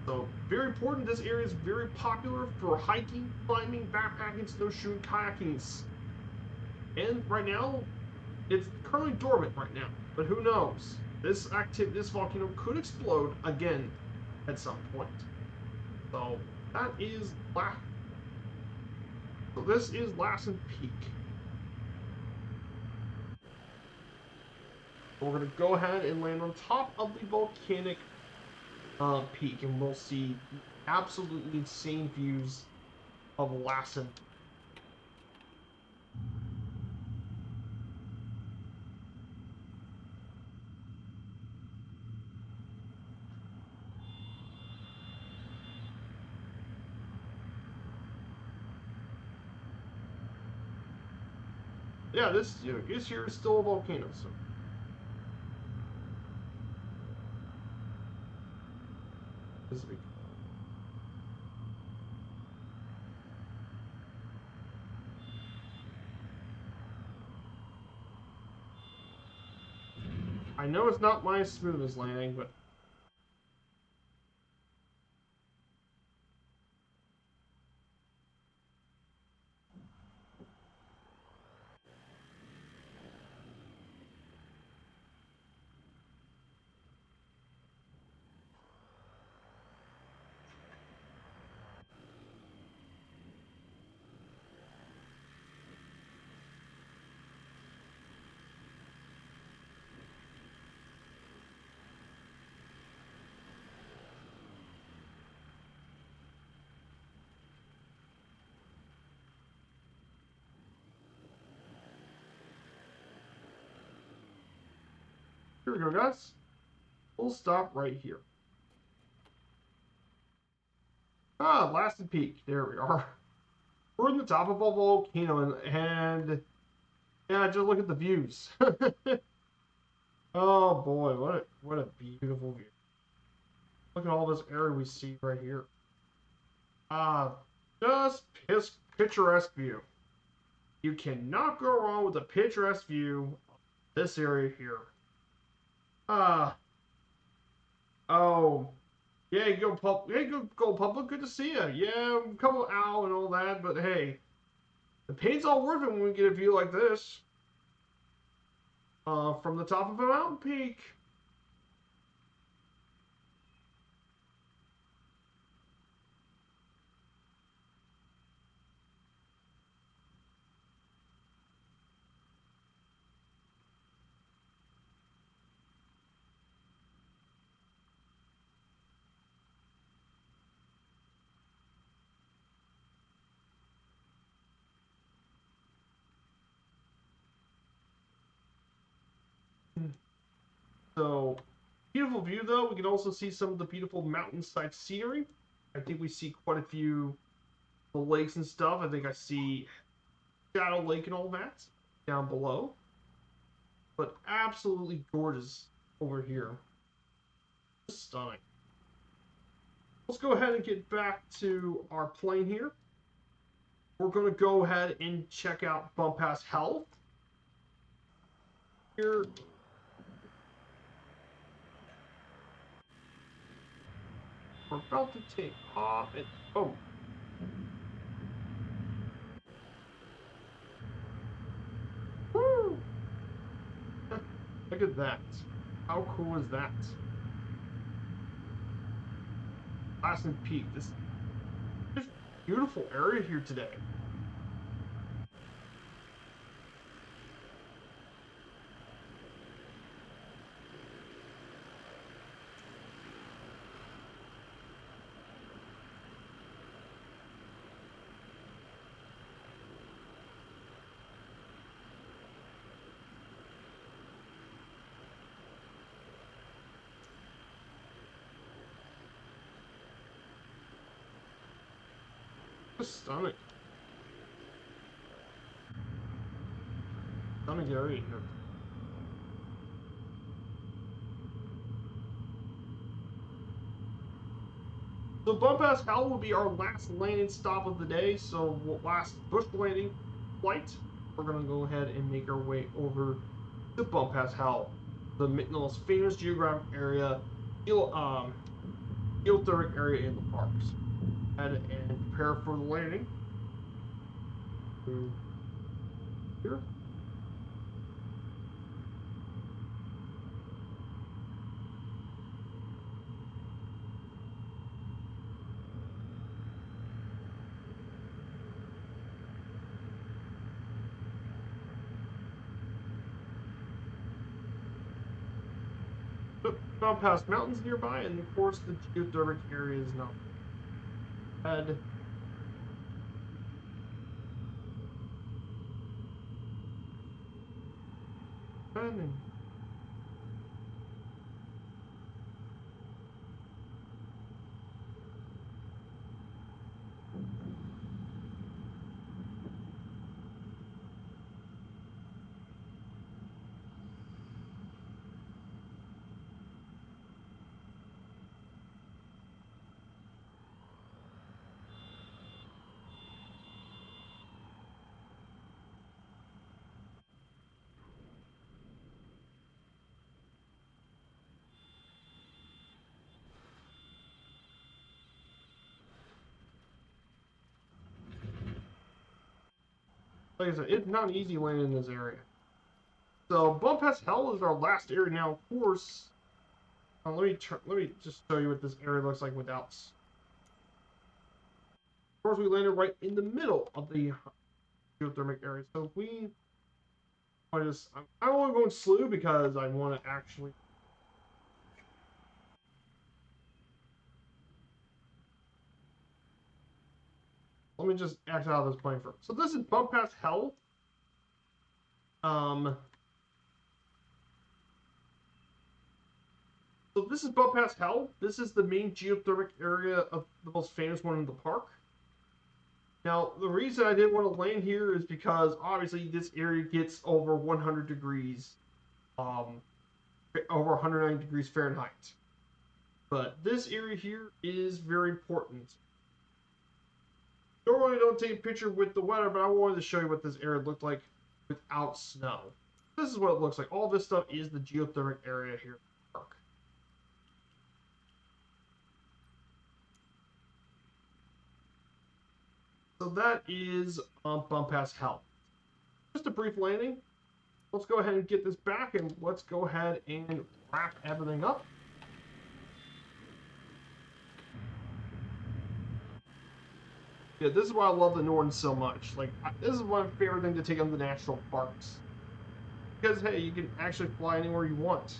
So, very important. This area is very popular for hiking, climbing, backpacking, snowshoeing, kayaking. And right now, it's currently dormant right now. But who knows? This volcano could explode again at some point. So that is So this is Lassen Peak. We're gonna go ahead and land on top of the volcanic peak, and we'll see absolutely insane views of Lassen. Yeah, this here is still a volcano, so. This is big. I know it's not my smoothest landing, but here we go, guys. We'll stop right here. Ah, Lassen Peak. There we are. We're in the top of a volcano, and yeah, just look at the views. Oh boy, what a beautiful view. Look at all this area we see right here. Ah, just picturesque view. You cannot go wrong with a picturesque view of this area here. Ah, oh, yeah, go public. Good to see you. Yeah, a couple owl and all that, but hey, the pain's all worth it when we get a view like this. From the top of a mountain peak. So, beautiful view though. We can also see some of the beautiful mountainside scenery. I think we see quite a few the lakes and stuff. I think I see Shadow Lake and all that down below. But absolutely gorgeous over here. Just stunning. Let's go ahead and get back to our plane here. We're going to go ahead and check out Bump Pass Health. Here. We're about to take off and oh. Woo! Look at that. How cool is that? Lassen Peak. This beautiful area here today. Just stunning. Stunning area here. So Bump Pass Hell will be our last landing stop of the day. So last bush landing flight, we're gonna go ahead and make our way over to Bump Pass Hell, the most famous geographic area, geothermal area in the parks. And prepare for the landing. Here. Gone past mountains nearby, and of course the geothermal area is not bad. And like I said, it's not easy landing in this area. So Bump Pass Hell is our last area now. Of course, let me just show you what this area looks like without. Of course, we landed right in the middle of the geothermal area. So we I don't want to go in slew because I want to actually. Let me just X out of this plane first. So this is Bump Pass Hell. So this is Bump Pass Hell. This is the main geothermal area of the most famous one in the park. Now, the reason I didn't want to land here is because obviously this area gets over 100 degrees, over 190 degrees Fahrenheit. But this area here is very important. Normally I don't take a picture with the weather, but I wanted to show you what this area looked like without snow. This is what it looks like. All this stuff is the geothermal area here in the park. So that is Bump Pass Hell. Just a brief landing. Let's go ahead and get this back, and let's go ahead and wrap everything up. Yeah, this is why I love the Norton so much. Like, this is my favorite thing to take on the national parks. Because, hey, you can actually fly anywhere you want.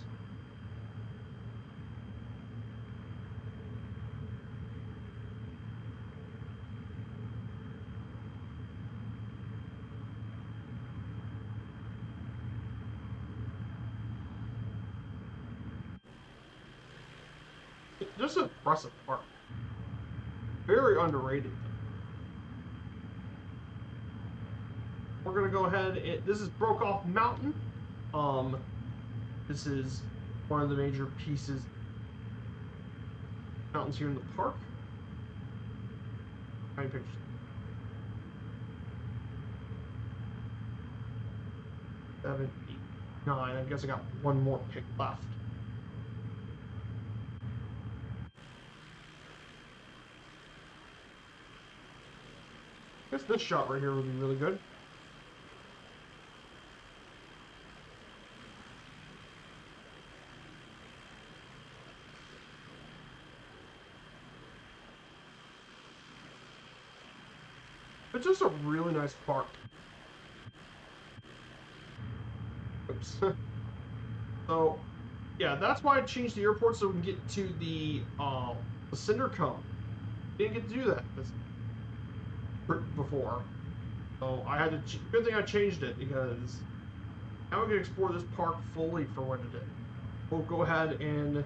Just an impressive park. Very underrated. We're gonna go ahead and this is Broke-Off Mountain. This is one of the major pieces mountains here in the park. Tiny pictures. Seven, 8, 9. I guess I got one more pick left. I guess this shot right here would be really good. It's just a really nice park. Oops. So, yeah, that's why I changed the airport so we can get to the cinder cone. Didn't get to do that before. So I had to. Good thing I changed it because now we can explore this park fully for one today. We'll go ahead and.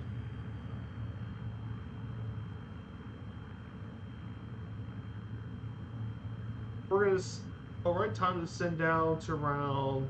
We're gonna. All right, time to send down to around.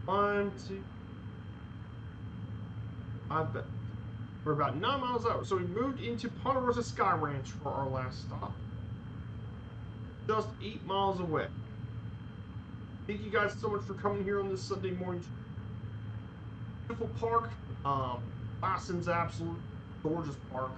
1, 2, I bet. We're about 9 miles out. So we moved into Ponderosa Sky Ranch for our last stop. Just 8 miles away. Thank you guys so much for coming here on this Sunday morning. Beautiful park. Lassen's absolute gorgeous park.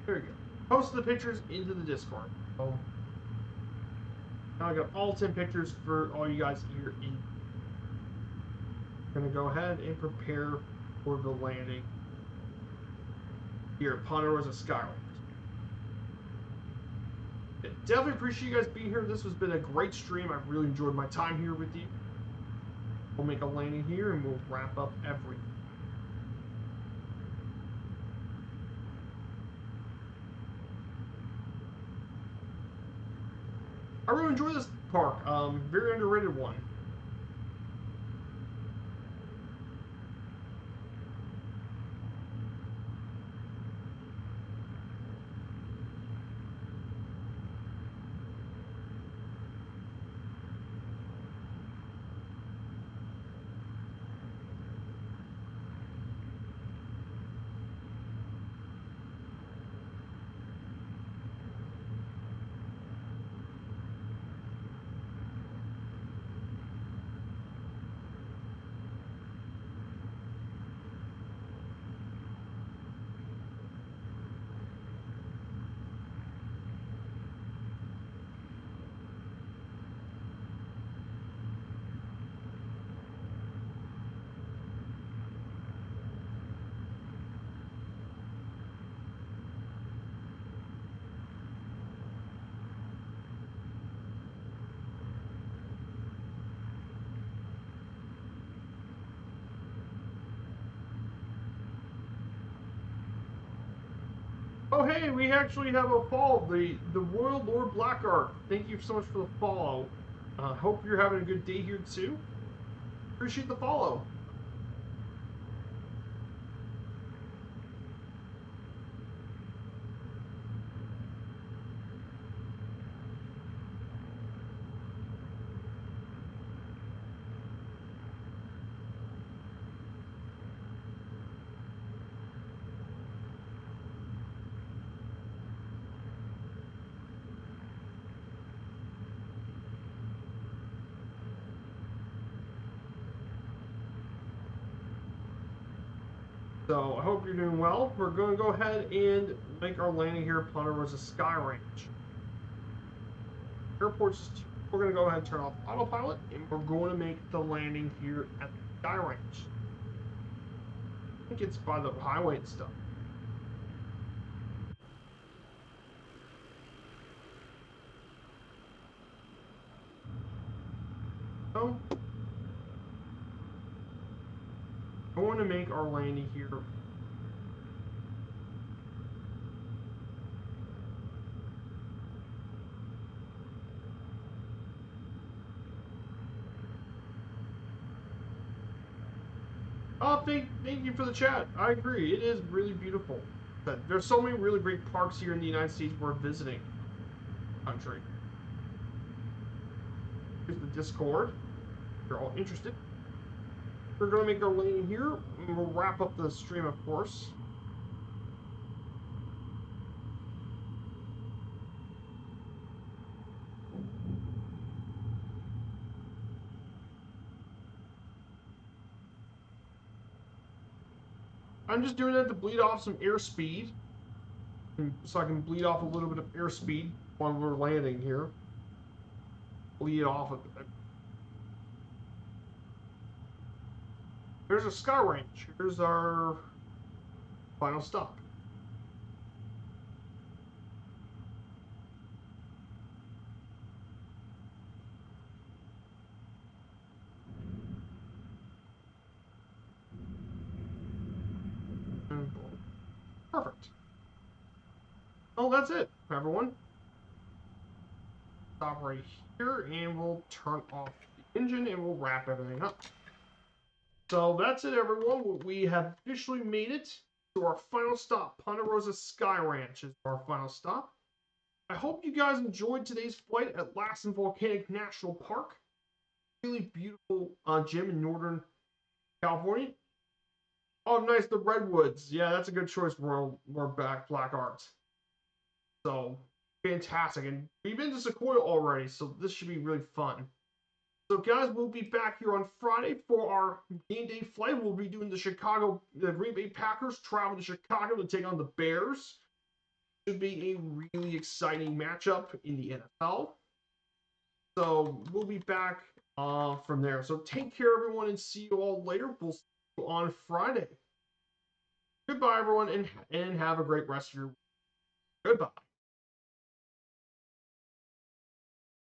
There we go. Post the pictures into the Discord. Now I got all 10 pictures for all you guys here. I'm gonna go ahead and prepare for the landing here at Ponderosa Sky Ranch. Definitely appreciate you guys being here. This has been a great stream. I've really enjoyed my time here with you. We'll make a landing here and we'll wrap up everything. I really enjoy this park. Very underrated one. Oh hey, we actually have a follow. The Royal Lord Blackguard. Thank you so much for the follow. Hope you're having a good day here too. Appreciate the follow. So I hope you're doing well. We're going to go ahead and make our landing here at Ponderosa Sky Ranch. Airport's. We're going to go ahead and turn off autopilot, and we're going to make the landing here at the Sky Ranch. I think it's by the highway and stuff. So I want to make our landing here. Oh, thank you for the chat. I agree. It is really beautiful. There's so many really great parks here in the United States we're visiting. Country. Here's the Discord. If you're all interested. We're going to make our landing here, and we'll wrap up the stream, of course. I'm just doing that to bleed off some airspeed, so I can bleed off a little bit of airspeed while we're landing here. Bleed off a bit. There's a sky range. Here's our final stop. Perfect. Well, that's it, everyone. Stop right here, and we'll turn off the engine, and we'll wrap everything up. So that's it, everyone. We have officially made it to our final stop. Ponderosa Sky Ranch is our final stop. I hope you guys enjoyed today's flight at Lassen Volcanic National Park. Really beautiful gym in Northern California. Oh, nice, the redwoods. Yeah, that's a good choice, Royal Black Arts. So fantastic, and we've been to Sequoia already, so this should be really fun. So, guys, we'll be back here on Friday for our game day flight. We'll be doing the Green Bay Packers travel to Chicago to take on the Bears. Should be a really exciting matchup in the NFL. So, we'll be back from there. So, take care, everyone, and see you all later. We'll see you on Friday. Goodbye, everyone, and have a great rest of your week. Goodbye.